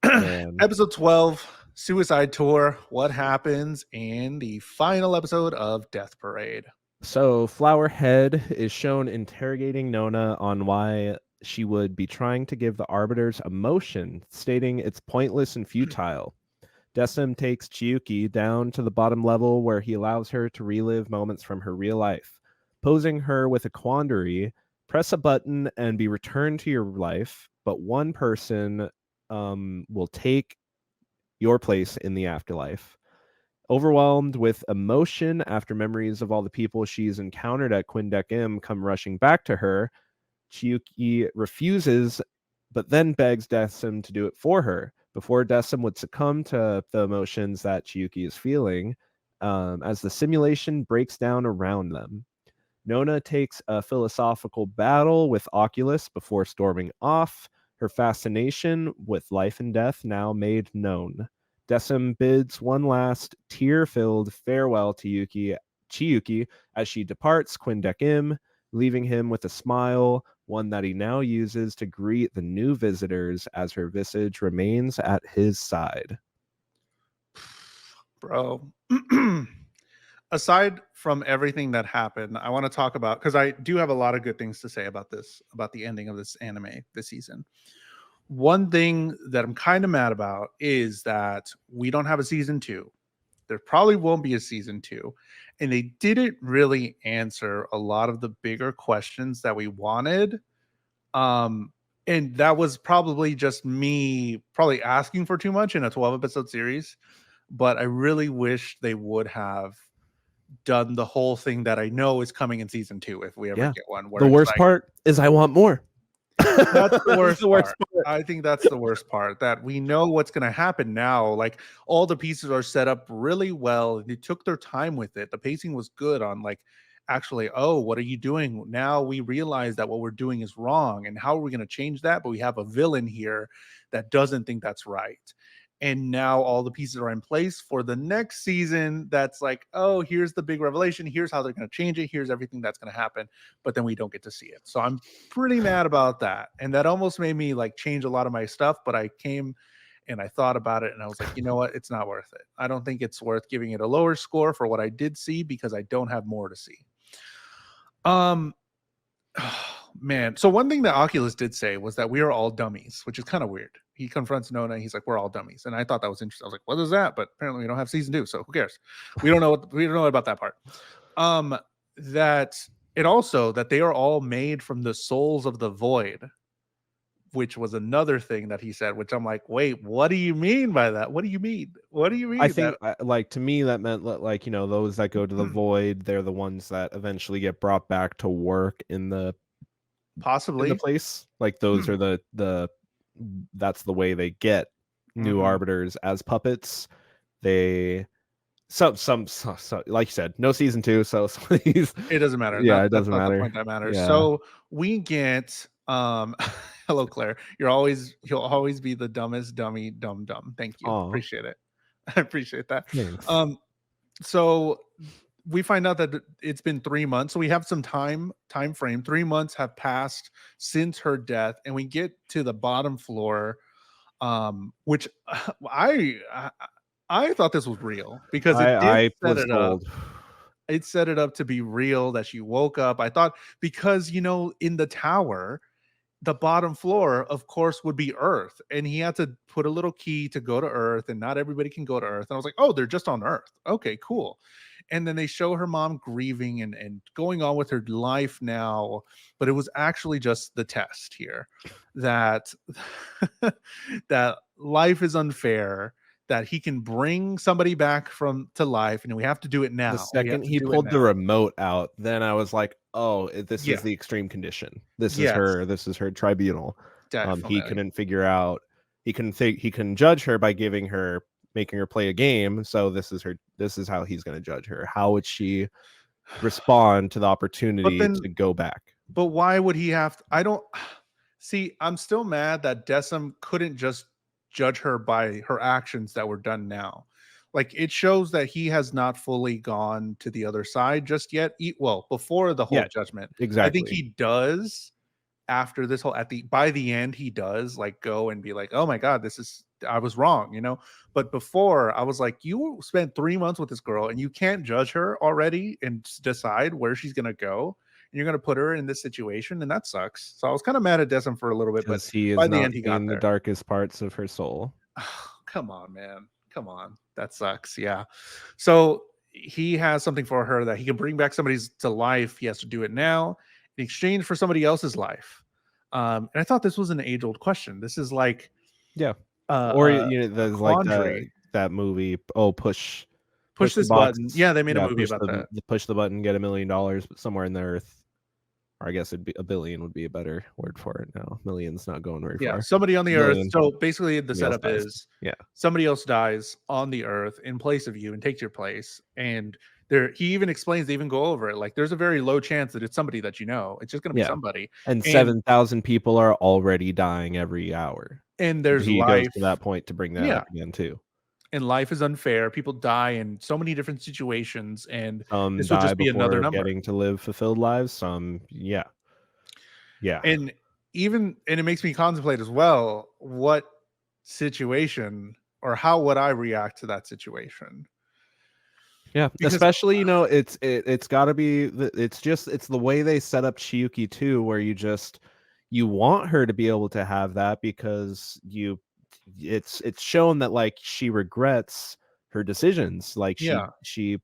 Speaker 2: Man.
Speaker 1: Episode 12, Suicide Tour. What happens in the final episode of Death Parade?
Speaker 2: So Flowerhead is shown interrogating Nona on why she would be trying to give the arbiters a motion, stating it's pointless and futile. Decim takes Chiyuki down to the bottom level where he allows her to relive moments from her real life, posing her with a quandary: press a button and be returned to your life, but one person will take your place in the afterlife. Overwhelmed with emotion after memories of all the people she's encountered at Quindec M come rushing back to her, Chiyuki refuses, but then begs Decim to do it for her. Before Decim would succumb to the emotions that Chiyuki is feeling, as the simulation breaks down around them. Nona takes a philosophical battle with Oculus before storming off, her fascination with life and death now made known. Decim bids one last tear-filled farewell to Chiyuki as she departs Quindekim, leaving him with a smile, one that he now uses to greet the new visitors as her visage remains at his side.
Speaker 1: Bro. Aside from everything that happened, I want to talk about, because I do have a lot of good things to say about this, about the ending of this anime this season. One thing that I'm kind of mad about is that we don't have a season 2. There probably won't be a season 2. And they didn't really answer a lot of the bigger questions that we wanted. And that was probably just me probably asking for too much in a 12 episode series. But I really wish they would have done the whole thing that I know is coming in season 2 if we ever
Speaker 2: Yeah.
Speaker 1: get one, where
Speaker 2: The
Speaker 1: it's
Speaker 2: worst
Speaker 1: like,
Speaker 2: part is I want more.
Speaker 1: that's the
Speaker 2: That's
Speaker 1: worst
Speaker 2: the worst
Speaker 1: part. I think that's the worst part, that we know what's going to happen now. Like, all the pieces are set up really well. They took their time with it. The pacing was good on, like, actually, oh, what are you doing? Now we realize that what we're doing is wrong. And how are we going to change that? But we have a villain here that doesn't think that's right. And now all the pieces are in place for the next season. That's like, oh, here's the big revelation. Here's how they're going to change it. Here's everything that's going to happen. But then we don't get to see it. So I'm pretty mad about that. And that almost made me like change a lot of my stuff. But I came and I thought about it and I was like, you know what? It's not worth it. I don't think it's worth giving it a lower score for what I did see, because I don't have more to see. Man. So one thing that Oculus did say was that we are all dummies, which is kind of weird. He confronts Nona. He's like, we're all dummies. And I thought that was interesting. I was like, what is that? But apparently we don't have season 2. So who cares? We don't know about that part. That it also, that they are all made from the souls of the void, which was another thing that he said, which I'm like, wait, what do you mean by that? What do you mean? What do you mean?
Speaker 2: I think, like, to me, that meant, like, those that go to the void, they're the ones that eventually get brought back to work in the
Speaker 1: possibly
Speaker 2: place. Like, those are that's the way they get new arbiters as puppets. They some like you said, no season 2, so
Speaker 1: it doesn't matter.
Speaker 2: Yeah, it
Speaker 1: That's
Speaker 2: doesn't
Speaker 1: not the
Speaker 2: matter.
Speaker 1: point that matters.
Speaker 2: Yeah.
Speaker 1: So we get hello Claire. You'll always be the dumbest dummy dumb. Thank you.
Speaker 2: Aw.
Speaker 1: Appreciate it. I appreciate that.
Speaker 2: Thanks.
Speaker 1: So we find out that it's been 3 months. So we have some time frame. 3 months have passed since her death, and we get to the bottom floor, which I thought this was real, because it did
Speaker 2: I
Speaker 1: set
Speaker 2: was
Speaker 1: it up.
Speaker 2: told.
Speaker 1: It set it up to be real, that she woke up. I thought, because in the tower, the bottom floor, of course, would be Earth, and he had to put a little key to go to Earth, and not everybody can go to Earth. And I was like, oh, they're just on Earth. Okay, cool. And then they show her mom grieving and going on with her life now, but it was actually just the test here, that that life is unfair, that he can bring somebody back to life, and we have to do it now.
Speaker 2: The second he pulled the remote out, then I was like, oh, this is the extreme condition. This is her tribunal. He couldn't figure out, he can judge her by making her play a game. So this is how he's going to judge her. How would she respond to the opportunity to go back?
Speaker 1: But why would he have I don't see, I'm still mad that Decim couldn't just judge her by her actions that were done now. Like, it shows that he has not fully gone to the other side just yet. Before the whole judgment.
Speaker 2: Exactly.
Speaker 1: I think he does after this whole, by the end, he does like go and be like, oh my God, I was wrong, but before I was like, you spent 3 months with this girl and you can't judge her already and decide where she's going to go. And you're going to put her in this situation, and that sucks. So I was kind of mad at Decim for a little bit, but
Speaker 2: he is
Speaker 1: by the
Speaker 2: not
Speaker 1: end he got
Speaker 2: in the darkest parts of her soul.
Speaker 1: Come on, man. Come on. That sucks. Yeah. So he has something for her that he can bring back somebody's to life. He has to do it now in exchange for somebody else's life. And I thought this was an age-old question. This is like,
Speaker 2: there's like that movie. Oh, push
Speaker 1: this button. Yeah, they made a movie about that.
Speaker 2: Push the button, get $1 million, but somewhere in the earth. or I guess it'd be a billion would be a better word for it. No, million's not going very
Speaker 1: Yeah,
Speaker 2: far.
Speaker 1: somebody on the earth.
Speaker 2: Million,
Speaker 1: So basically, the
Speaker 2: somebody else
Speaker 1: setup
Speaker 2: dies.
Speaker 1: is
Speaker 2: Yeah,
Speaker 1: somebody else dies on the earth in place of you and takes your place. And there, he even explains, they even go over it. Like, there's a very low chance that it's somebody that you know. It's just going to be
Speaker 2: yeah.
Speaker 1: somebody.
Speaker 2: And
Speaker 1: And
Speaker 2: 7,000 people are already dying every hour.
Speaker 1: there's
Speaker 2: He goes
Speaker 1: life.
Speaker 2: to that point to bring that
Speaker 1: Yeah,
Speaker 2: up again too.
Speaker 1: and life is unfair. People die in so many different situations, and
Speaker 2: Some
Speaker 1: this will
Speaker 2: die
Speaker 1: just be another
Speaker 2: before
Speaker 1: number.
Speaker 2: getting to live fulfilled lives. Some, yeah, yeah,
Speaker 1: And it makes me contemplate as well, what situation or how would I react to that situation?
Speaker 2: yeah.
Speaker 1: Because
Speaker 2: Especially, it's got to be. It's the way they set up Chiyuki too, where you want her to be able to have that because it's shown that like she regrets her decisions. Like
Speaker 1: yeah.
Speaker 2: she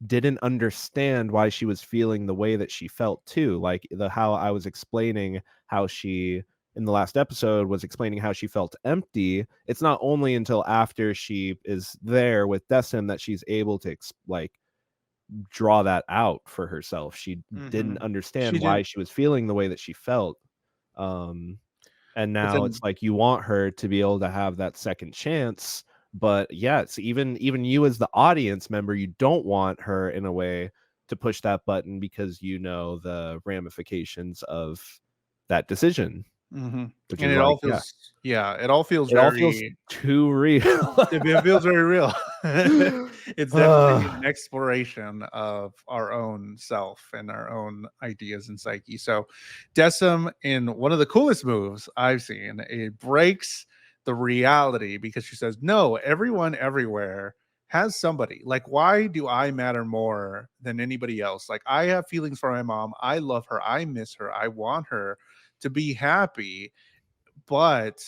Speaker 2: didn't understand why she was feeling the way that she felt too. Like the how I was explaining how she in the last episode was explaining how she felt empty. It's not only until after she is there with Decim that she's able to like draw that out for herself. She didn't
Speaker 1: Mhm.
Speaker 2: understand
Speaker 1: She
Speaker 2: why
Speaker 1: did,
Speaker 2: she was feeling the way that she felt. Um and
Speaker 1: but
Speaker 2: now it's
Speaker 1: then
Speaker 2: like you want her to be able to have that second chance, but yeah, it's even you as the audience member, you don't want her in a way to push that button because you know the ramifications of that decision,
Speaker 1: mhm,
Speaker 2: which
Speaker 1: and
Speaker 2: is
Speaker 1: it
Speaker 2: like,
Speaker 1: all
Speaker 2: yeah,
Speaker 1: feels, yeah, it all feels
Speaker 2: it all feels
Speaker 1: very,
Speaker 2: too real.
Speaker 1: it feels very real. It's definitely
Speaker 2: Ugh.
Speaker 1: an exploration of our own self and our own ideas and psyche. So, Decim, in one of the coolest moves I've seen, it breaks the reality because she says, "No, everyone everywhere has somebody. Like, why do I matter more than anybody else? Like, I have feelings for my mom. I love her. I miss her. I want her to be happy, but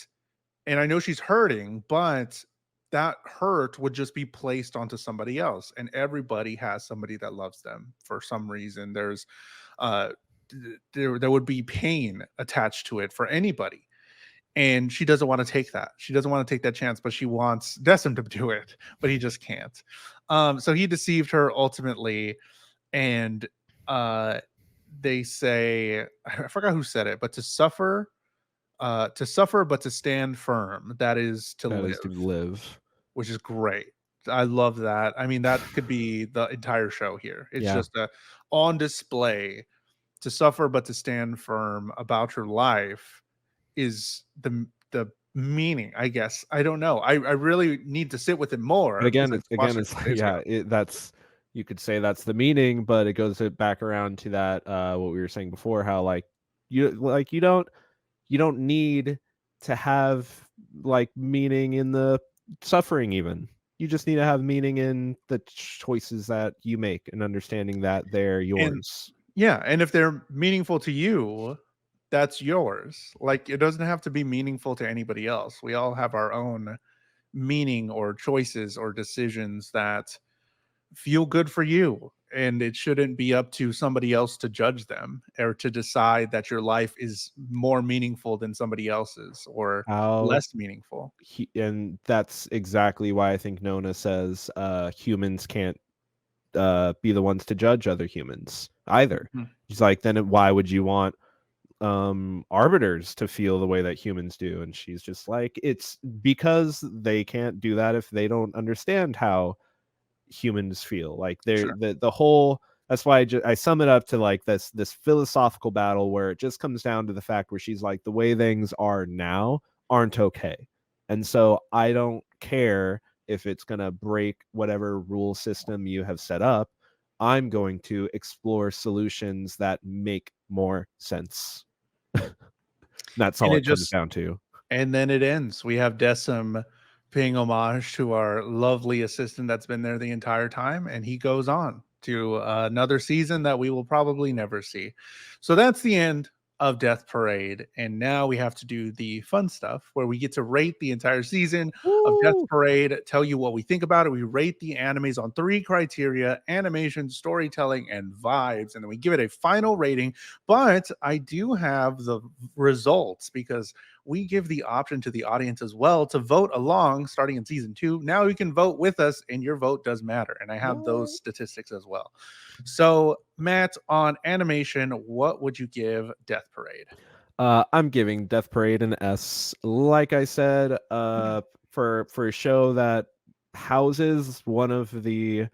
Speaker 1: and I know she's hurting, but that hurt would just be placed onto somebody else. And everybody has somebody that loves them for some reason. There's uh there would be pain attached to it for anybody. And she doesn't want to take that. She doesn't want to take that chance, but she wants Decim to do it, but he just can't. So he deceived her ultimately, and uh they say, I forgot who said it, but to suffer but to stand firm, that is to
Speaker 2: That is
Speaker 1: live,
Speaker 2: to live.
Speaker 1: which is great. I love that. I mean, that could be the entire show here. It's
Speaker 2: Yeah.
Speaker 1: just a on display. To suffer but to stand firm about your life is the meaning, I guess. I don't know. I really need to sit with it
Speaker 2: But
Speaker 1: more because I just watched it a
Speaker 2: it's
Speaker 1: couple
Speaker 2: like,
Speaker 1: days ago.
Speaker 2: yeah, that's you could say that's the meaning, but it goes back around to that what we were saying before, how you don't need to have like meaning in the suffering even. You just need to have meaning in the choices that you make and understanding that they're
Speaker 1: And
Speaker 2: yours.
Speaker 1: yeah, and if they're meaningful to you, that's yours. Like, it doesn't have to be meaningful to anybody else. We all have our own meaning or choices or decisions that feel good for you. And it shouldn't be up to somebody else to judge them or to decide that your life is more meaningful than somebody else's or
Speaker 2: How
Speaker 1: less meaningful.
Speaker 2: and that's exactly why I think Nona says humans can't be the ones to judge other humans either.
Speaker 1: Mhm.
Speaker 2: She's like, then why would you want arbiters to feel the way that humans do? And she's just like, it's because they can't do that if they don't understand how humans feel. Like they're
Speaker 1: Sure.
Speaker 2: the whole that's why I sum it up to like this philosophical battle where it just comes down to the fact where she's like, the way things are now aren't okay, and so I don't care if it's going to break whatever rule system you have set up. I'm going to explore solutions that make more sense. That's
Speaker 1: And
Speaker 2: all
Speaker 1: it
Speaker 2: it comes
Speaker 1: just
Speaker 2: down to.
Speaker 1: And then it ends. We have Decim paying homage to our lovely assistant that's been there the entire time, and he goes on to another season that we will probably never see. So that's the end of Death Parade, and now we have to do the fun stuff where we get to rate the entire season of Death
Speaker 2: Woo!
Speaker 1: Parade, tell you what we think about it. We rate the animes on three criteria: animation, storytelling, and vibes, and then we give it a final rating. But I do have the results because we give the option to the audience as well to vote along starting in season 2. Now you can vote with us, and your vote does matter. And I have those
Speaker 2: What?
Speaker 1: statistics as well. So, Matt, on animation, what would you give Death Parade?
Speaker 2: I'm giving Death Parade an S. Like I said, for a show that houses one of the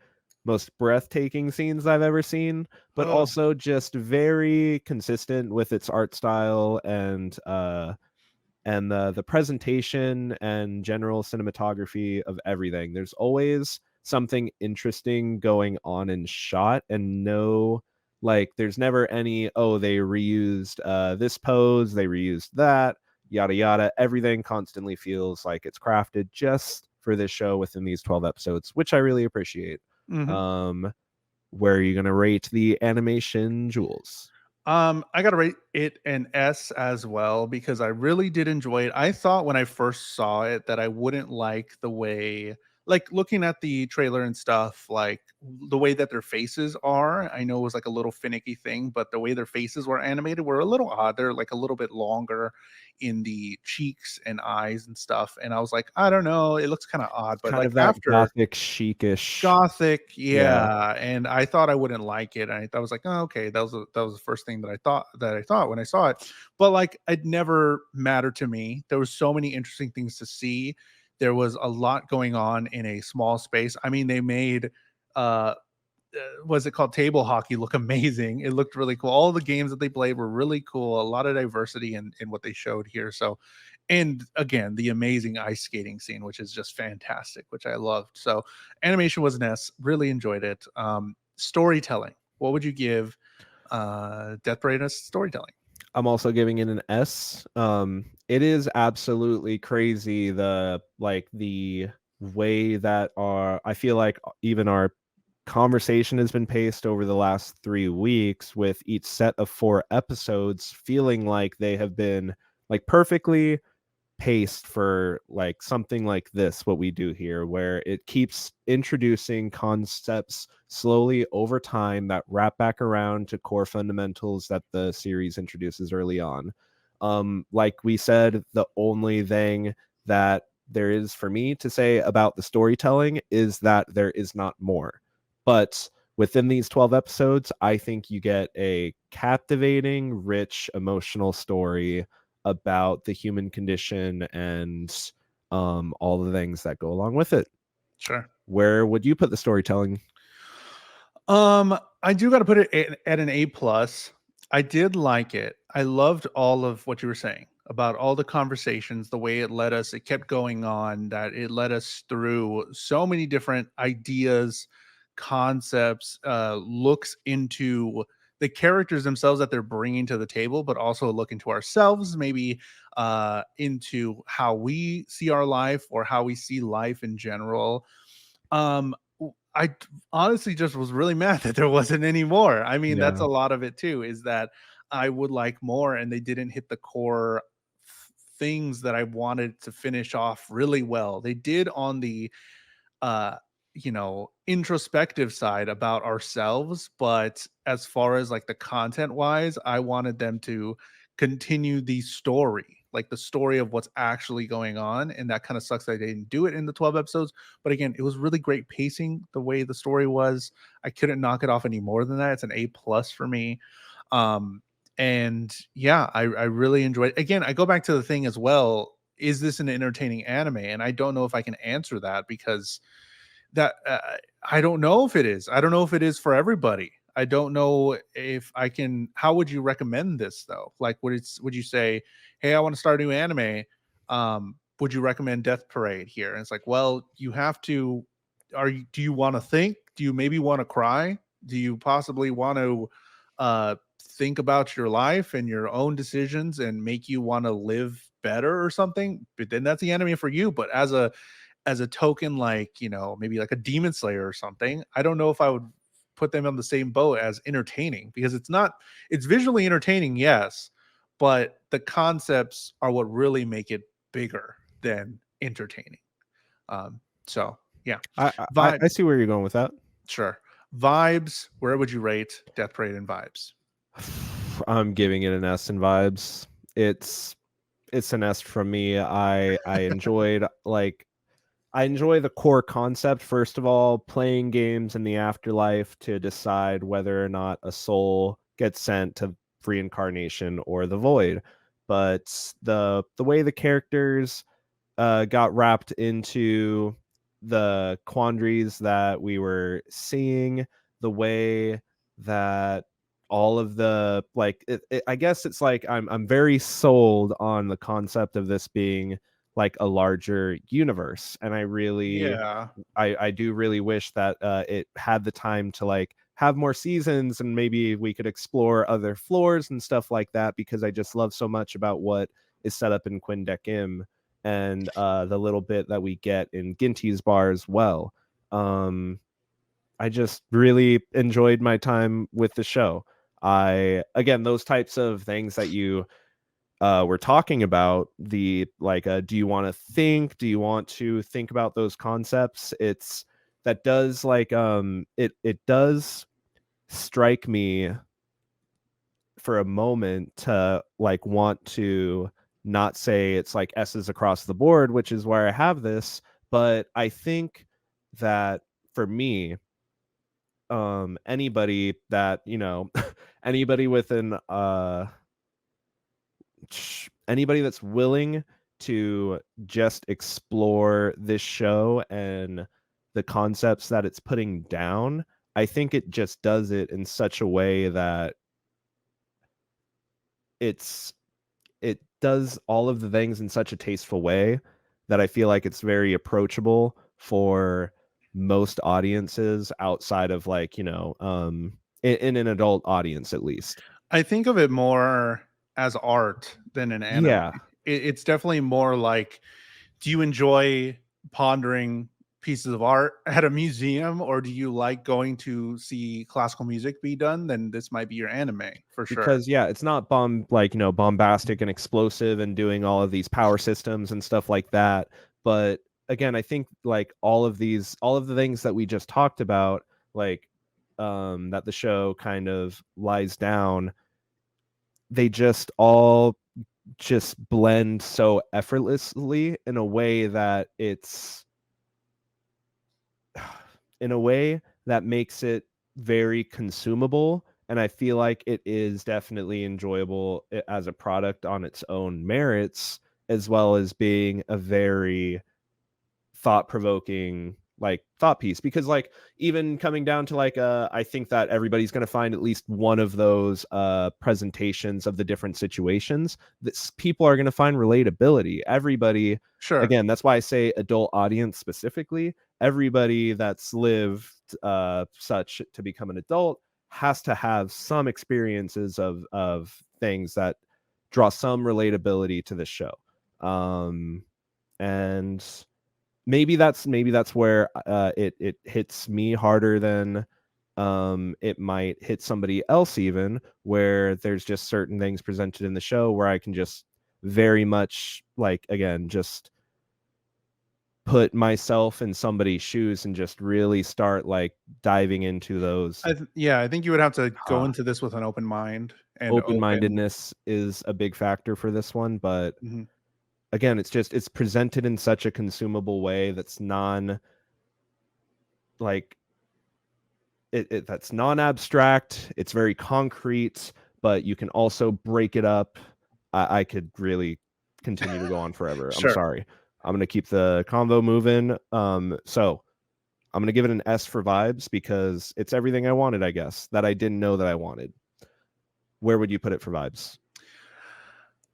Speaker 2: most breathtaking scenes I've ever seen, but
Speaker 1: Oh,
Speaker 2: also just very consistent with its art style and the presentation and general cinematography of everything. There's always something interesting going on in shot, and no, like there's never any, oh, they reused this pose, they reused that, yada yada. Everything constantly feels like it's crafted just for this show within these 12 episodes, which I really appreciate.
Speaker 1: mhm.
Speaker 2: um where are you gonna rate the animation, Jules?
Speaker 1: I gotta rate it an S as well because I really did enjoy it. I thought when I first saw it that I wouldn't like the way, like looking at the trailer and stuff, like the way that their faces are. I know it was like a little finicky thing, but the way their faces were animated were a little odd. They're like a little bit longer in the cheeks and eyes and stuff. And I was like, I don't know, it looks kind of odd. But
Speaker 2: Kind
Speaker 1: like
Speaker 2: of that
Speaker 1: after
Speaker 2: gothic chicish.
Speaker 1: Gothic,
Speaker 2: Yeah.
Speaker 1: yeah, and I thought I wouldn't like it. I was like, "Oh, okay." That was the first thing that I thought when I saw it. But like it never mattered to me. There was so many interesting things to see. There was a lot going on in a small space. I mean, they made uh was it called table hockey look amazing. It looked really cool. All the games that they played were really cool. A lot of diversity in what they showed here. So, and again, the amazing ice skating scene, which is just fantastic, which I loved. So, animation was an S. Really enjoyed it. Storytelling. What would you give Death Parade as storytelling?
Speaker 2: I'm also giving it an S. It is absolutely crazy the way that our I feel like even our conversation has been paced over the last 3 weeks, with each set of 4 episodes feeling like they have been like perfectly paced for like something like this, what we do here, where it keeps introducing concepts slowly over time that wrap back around to core fundamentals that the series introduces early on. Like we said, the only thing that there is for me to say about the storytelling is that there is not more. But within these 12 episodes, I think you get a captivating, rich, emotional story about the human condition and all the things that go along with it.
Speaker 1: Sure.
Speaker 2: Where would you put the storytelling?
Speaker 1: I do got to put it at an A plus. I did like it. I loved all of what you were saying about all the conversations, the way it led us. It kept going on. That it led us through so many different ideas, concepts, looks into the characters themselves that they're bringing to the table, but also a look into ourselves, maybe into how we see our life or how we see life in general. I honestly just was really mad that there wasn't any more. I mean, that's
Speaker 2: Yeah.
Speaker 1: a lot of it too, is that I would like more and they didn't hit the core things that I wanted to finish off really well. They did on the uh introspective side about ourselves, but as far as like the content wise, I wanted them to continue the story, like the story of what's actually going on, and that kind of sucks that they didn't do it in the 12 episodes. But again, it was really great pacing the way the story was. I couldn't knock it off any more than that. It's an A plus for me. um and yeah, I really enjoyed, again, I go back to the thing as well, is this an entertaining anime? And I don't know if I can answer that because that I don't know if it is. I don't know if it is for everybody. I don't know if I can. How would you recommend this though? Like, would you say, "Hey, I want to start a new anime. Would you recommend Death Parade here?" And it's like, well, you have to. Do you want to think? Do you maybe want to cry? Do you possibly want to think about your life and your own decisions and make you want to live better or something? But then that's the anime for you. But as a token, like, maybe like a Demon Slayer or something, I don't know if I would put them on the same boat as entertaining, because it's visually entertaining, yes, but the concepts are what really make it bigger than entertaining. So yeah.
Speaker 2: I
Speaker 1: Vibe,
Speaker 2: see where you're going with that.
Speaker 1: sure. Vibes, where would you rate Death Parade and Vibes?
Speaker 2: I'm giving it an S in vibes. It's it's an S from me. I enjoyed like I enjoy the core concept, first of all, playing games in the afterlife to decide whether or not a soul gets sent to reincarnation or the void. But the way the characters got wrapped into the quandaries that we were seeing, the way that all of the like I guess it's like I'm very sold on the concept of this being like a larger universe, and
Speaker 1: Yeah.
Speaker 2: I do really wish that it had the time to like have more seasons, and maybe we could explore other floors and stuff like that, because I just love so much about what is set up in Quindekim, and the little bit that we get in Ginty's bar as well. Um, I just really enjoyed my time with the show. I again those types of things that you were talking about, the like do you want to think about those concepts? It's that does like it does strike me for a moment to like want to not say it's like S's across the board, which is where I have this, but I think that for me, anybody that, you know, anybody with an anybody that's willing to just explore this show and the concepts that it's putting down, I think it just does it in such a way that it's it does all of the things in such a tasteful way that I feel like it's very approachable for most audiences outside of like, you know, in an adult audience at least.
Speaker 1: I think of it more as art than an anime.
Speaker 2: Yeah,
Speaker 1: It's definitely more like, do you enjoy pondering pieces of art at a museum, or do you like going to see classical music be done? Then this might be your anime for sure.
Speaker 2: because yeah, it's not like, you know, bombastic and explosive and doing all of these power systems and stuff like that, but again, I think like all of the things that we just talked about, like that the show kind of lies down, they just all just blend so effortlessly in a way that it's in a way that makes it very consumable, and I feel like it is definitely enjoyable as a product on its own merits, as well as being a very thought-provoking like thought piece, because like even coming down to like I think that everybody's going to find at least one of those presentations of the different situations that people are going to find relatability. Everybody,
Speaker 1: Sure.
Speaker 2: again, that's why I say adult audience specifically, everybody that's lived such to become an adult has to have some experiences of things that draw some relatability to the show. And maybe that's where it hits me harder than it might hit somebody else, even where there's just certain things presented in the show where I can just very much like again just put myself in somebody's shoes and just really start like diving into those.
Speaker 1: Yeah, I think you would have to go
Speaker 2: uh,
Speaker 1: into this with an open mind and open.
Speaker 2: Open-mindedness is a big factor for this one, but
Speaker 1: Mhm.
Speaker 2: again, it's presented in such a consumable way that's like that's non-abstract, it's very concrete, but you can also break it up. I could really continue to go on forever. I'm
Speaker 1: Sure.
Speaker 2: sorry. I'm gonna keep the convo moving. So I'm gonna give it an S for vibes because it's everything I wanted, I guess, that I didn't know that I wanted. Where would you put it for vibes?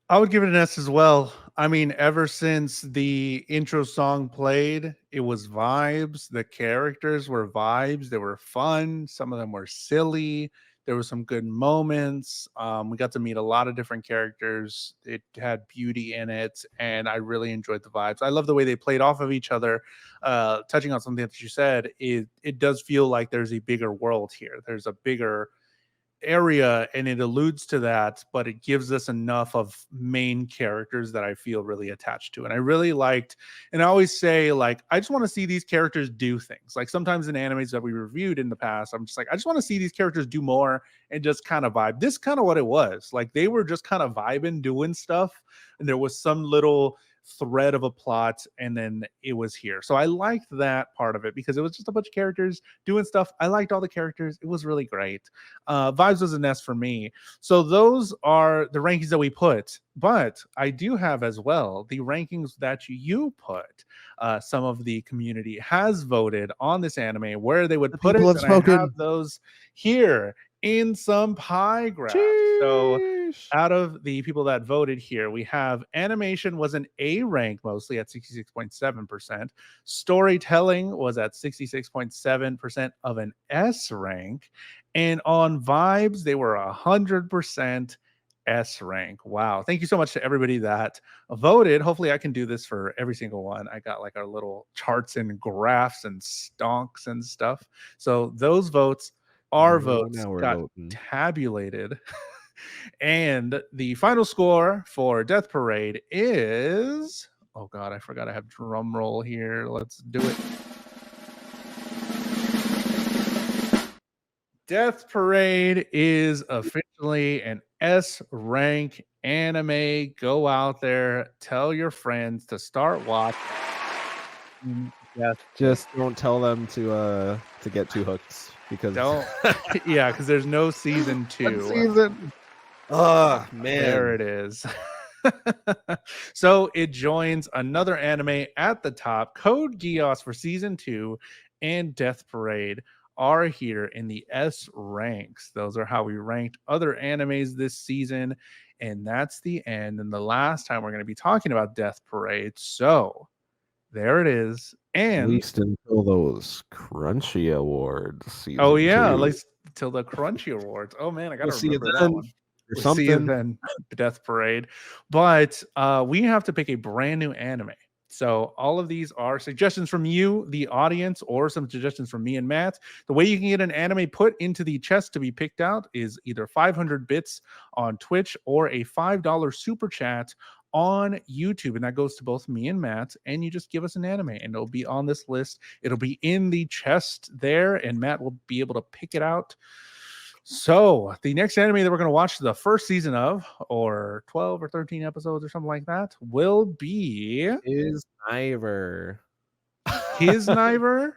Speaker 1: I would give it an S as well. I mean, ever since the intro song played, it was vibes. The characters were vibes. They were fun. Some of them were silly. There were some good moments. We got to meet a lot of different characters. It had beauty in it, and I really enjoyed the vibes. I love the way they played off of each other. Touching on something that you said, it does feel like there's a bigger world here. There's a bigger area, and it alludes to that, but it gives us enough of main characters that I feel really attached to. And I really liked, and I always say, like, I just want to see these characters do things. Like sometimes in animes that we reviewed in the past, I'm just like, I just want to see these characters do more and just kind of vibe. This kind of what it was. Like they were just kind of vibing, doing stuff, and there was some little thread of a plot, and then it was here. So I liked that part of it because it was just a bunch of characters doing stuff. I liked all the characters. It was really great. Vibes was a nest for me. So those are the rankings that we put. But I do have as well the rankings that you put. Some of the community has voted on this anime where they would
Speaker 2: The
Speaker 1: put it,
Speaker 2: people have
Speaker 1: and I have
Speaker 2: spoken.
Speaker 1: those here in some pie graphs. So
Speaker 2: Sheesh.
Speaker 1: out of the people that voted here, we have animation was an A rank mostly at 66.7%. Storytelling was at 66.7% of an S rank. And on vibes, they were 100% S rank. Wow. Thank you so much to everybody that voted. Hopefully, I can do this for every single one. I got like our little charts and graphs and stonks and stuff. So those votes, our votes
Speaker 2: Now we're
Speaker 1: got
Speaker 2: voting.
Speaker 1: tabulated. And the final score for Death Parade is, oh god, I forgot I have drum roll here. Let's do it. Death Parade is officially an S rank anime. Go out there, tell your friends to start watching. Death
Speaker 2: Just don't tell them to get too hooked because
Speaker 1: don't. Yeah, because there's no season 2.
Speaker 2: season. Oh man,
Speaker 1: there it is. So it joins another anime at the top. Code Geass for season 2 and Death Parade are here in the S ranks. Those are how we ranked other animes this season. And that's the end. And the last time we're going to be talking about Death Parade. So there it is. And
Speaker 2: at least until those Crunchy Awards.
Speaker 1: oh yeah, at
Speaker 2: Season 2.
Speaker 1: least till the Crunchy Awards. Oh man, I gotta
Speaker 2: We'll see you
Speaker 1: remember that
Speaker 2: then.
Speaker 1: one.
Speaker 2: Or
Speaker 1: We'll see you
Speaker 2: something.
Speaker 1: then, Death Parade. But we have to pick a brand new anime. So all of these are suggestions from you, the audience, or some suggestions from me and Matt. The way you can get an anime put into the chest to be picked out is either 500 bits on Twitch or a $5 super chat on YouTube. And that goes to both me and Matt. And you just give us an anime and it'll be on this list. It'll be in the chest there, and Matt will be able to pick it out. So the next anime that we're going to watch the first season of, or 12 or 13 episodes or something like that, will be
Speaker 2: Is Niver.
Speaker 1: Kisniver.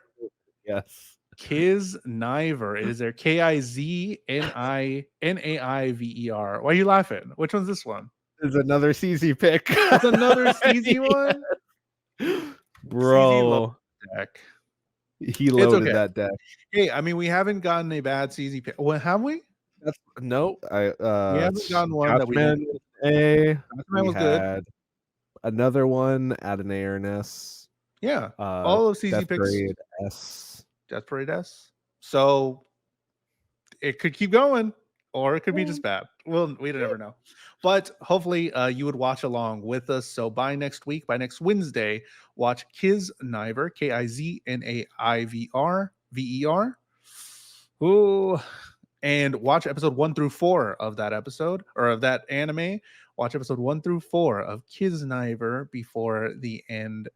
Speaker 2: Yes.
Speaker 1: Kisniver. It is their Kiznaiver. Why are you laughing? Which one's this one?
Speaker 2: It's another CZ pick.
Speaker 1: It's another CZ one?
Speaker 2: Bro.
Speaker 1: Deck.
Speaker 2: He loaded
Speaker 1: okay.
Speaker 2: that deck.
Speaker 1: Hey, I mean, we haven't gotten a bad CZ pick. Well, have we?
Speaker 2: No,
Speaker 1: we haven't gotten one that we didn't.
Speaker 2: A.
Speaker 1: We
Speaker 2: We had another one at an ARNS.
Speaker 1: Yeah, all of CZ
Speaker 2: Death
Speaker 1: picks.
Speaker 2: Parade S.
Speaker 1: Death Parade S. So it could keep going, or it could be just bad. Well, we never know. But hopefully you would watch along with us. So by next week, by next Wednesday, watch Kisniver, Kiznaiver. Ooh. And watch episode 1 through 4 of that episode, or of that anime. Watch episode 1 through 4 of Kisniver before the end,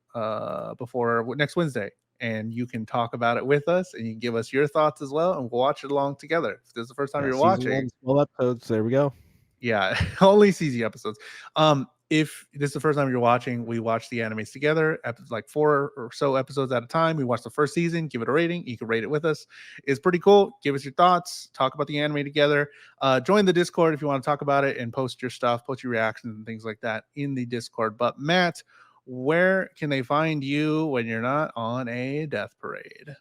Speaker 1: before next Wednesday. And you can talk about it with us, and you can give us your thoughts as well, and we'll watch it along together. If this is the first time you're watching,
Speaker 2: 12 episodes. There we go.
Speaker 1: Yeah, only CZ episodes. If this is the first time you're watching, we watch the animes together, like 4 or so episodes at a time. We watch the first season, give it a rating. You can rate it with us. It's pretty cool. Give us your thoughts. Talk about the anime together. Join the Discord if you want to talk about it, and post your stuff, post your reactions and things like that in the Discord. But Matt, where can they find you when you're not on a Death Parade?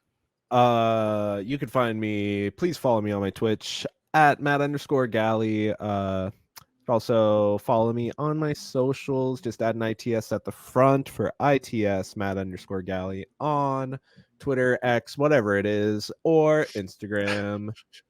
Speaker 2: You can find me. Please follow me on my Twitch at Matt_Galley. Also follow me on my socials. Just add an ITS at the front for ITS Matt_Galley on Twitter, X, whatever it is, or Instagram.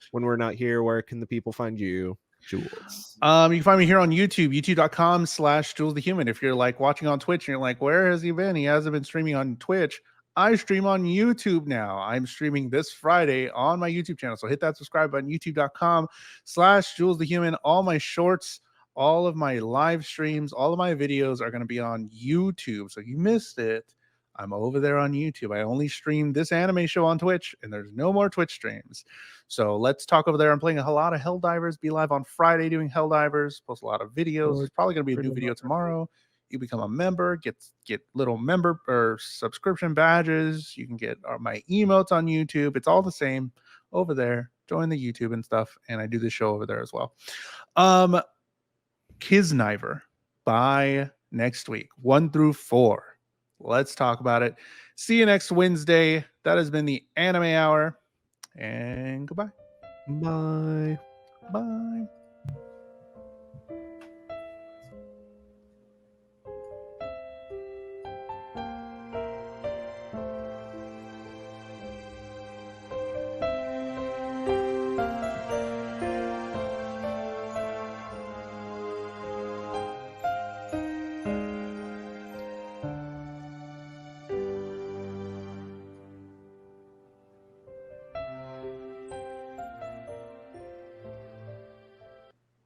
Speaker 2: When we're not here, where can the people find you, Jules?
Speaker 1: You can find me here on YouTube, youtube.com/JulesTheHuman. If you're like watching on Twitch and you're like, where has he been? He hasn't been streaming on Twitch. I stream on YouTube now. I'm streaming this Friday on my YouTube channel. So hit that subscribe button, youtube.com/JulesTheHuman. All my shorts, all of my live streams, all of my videos are going to be on YouTube. So if you missed it, I'm over there on YouTube. I only stream this anime show on Twitch, and there's no more Twitch streams. So let's talk over there. I'm playing a lot of Helldivers. Be live on Friday doing Helldivers. Post a lot of videos. There's probably going to be a new video tomorrow. You become a member, get little member or subscription badges. You can get my emotes on YouTube. It's all the same over there. Join the YouTube and stuff, and I do the show over there as well. Kisniver by next week, 1 through 4. Let's talk about it. See you next Wednesday. That has been the Anime Hour, and goodbye.
Speaker 2: Bye.
Speaker 1: Bye.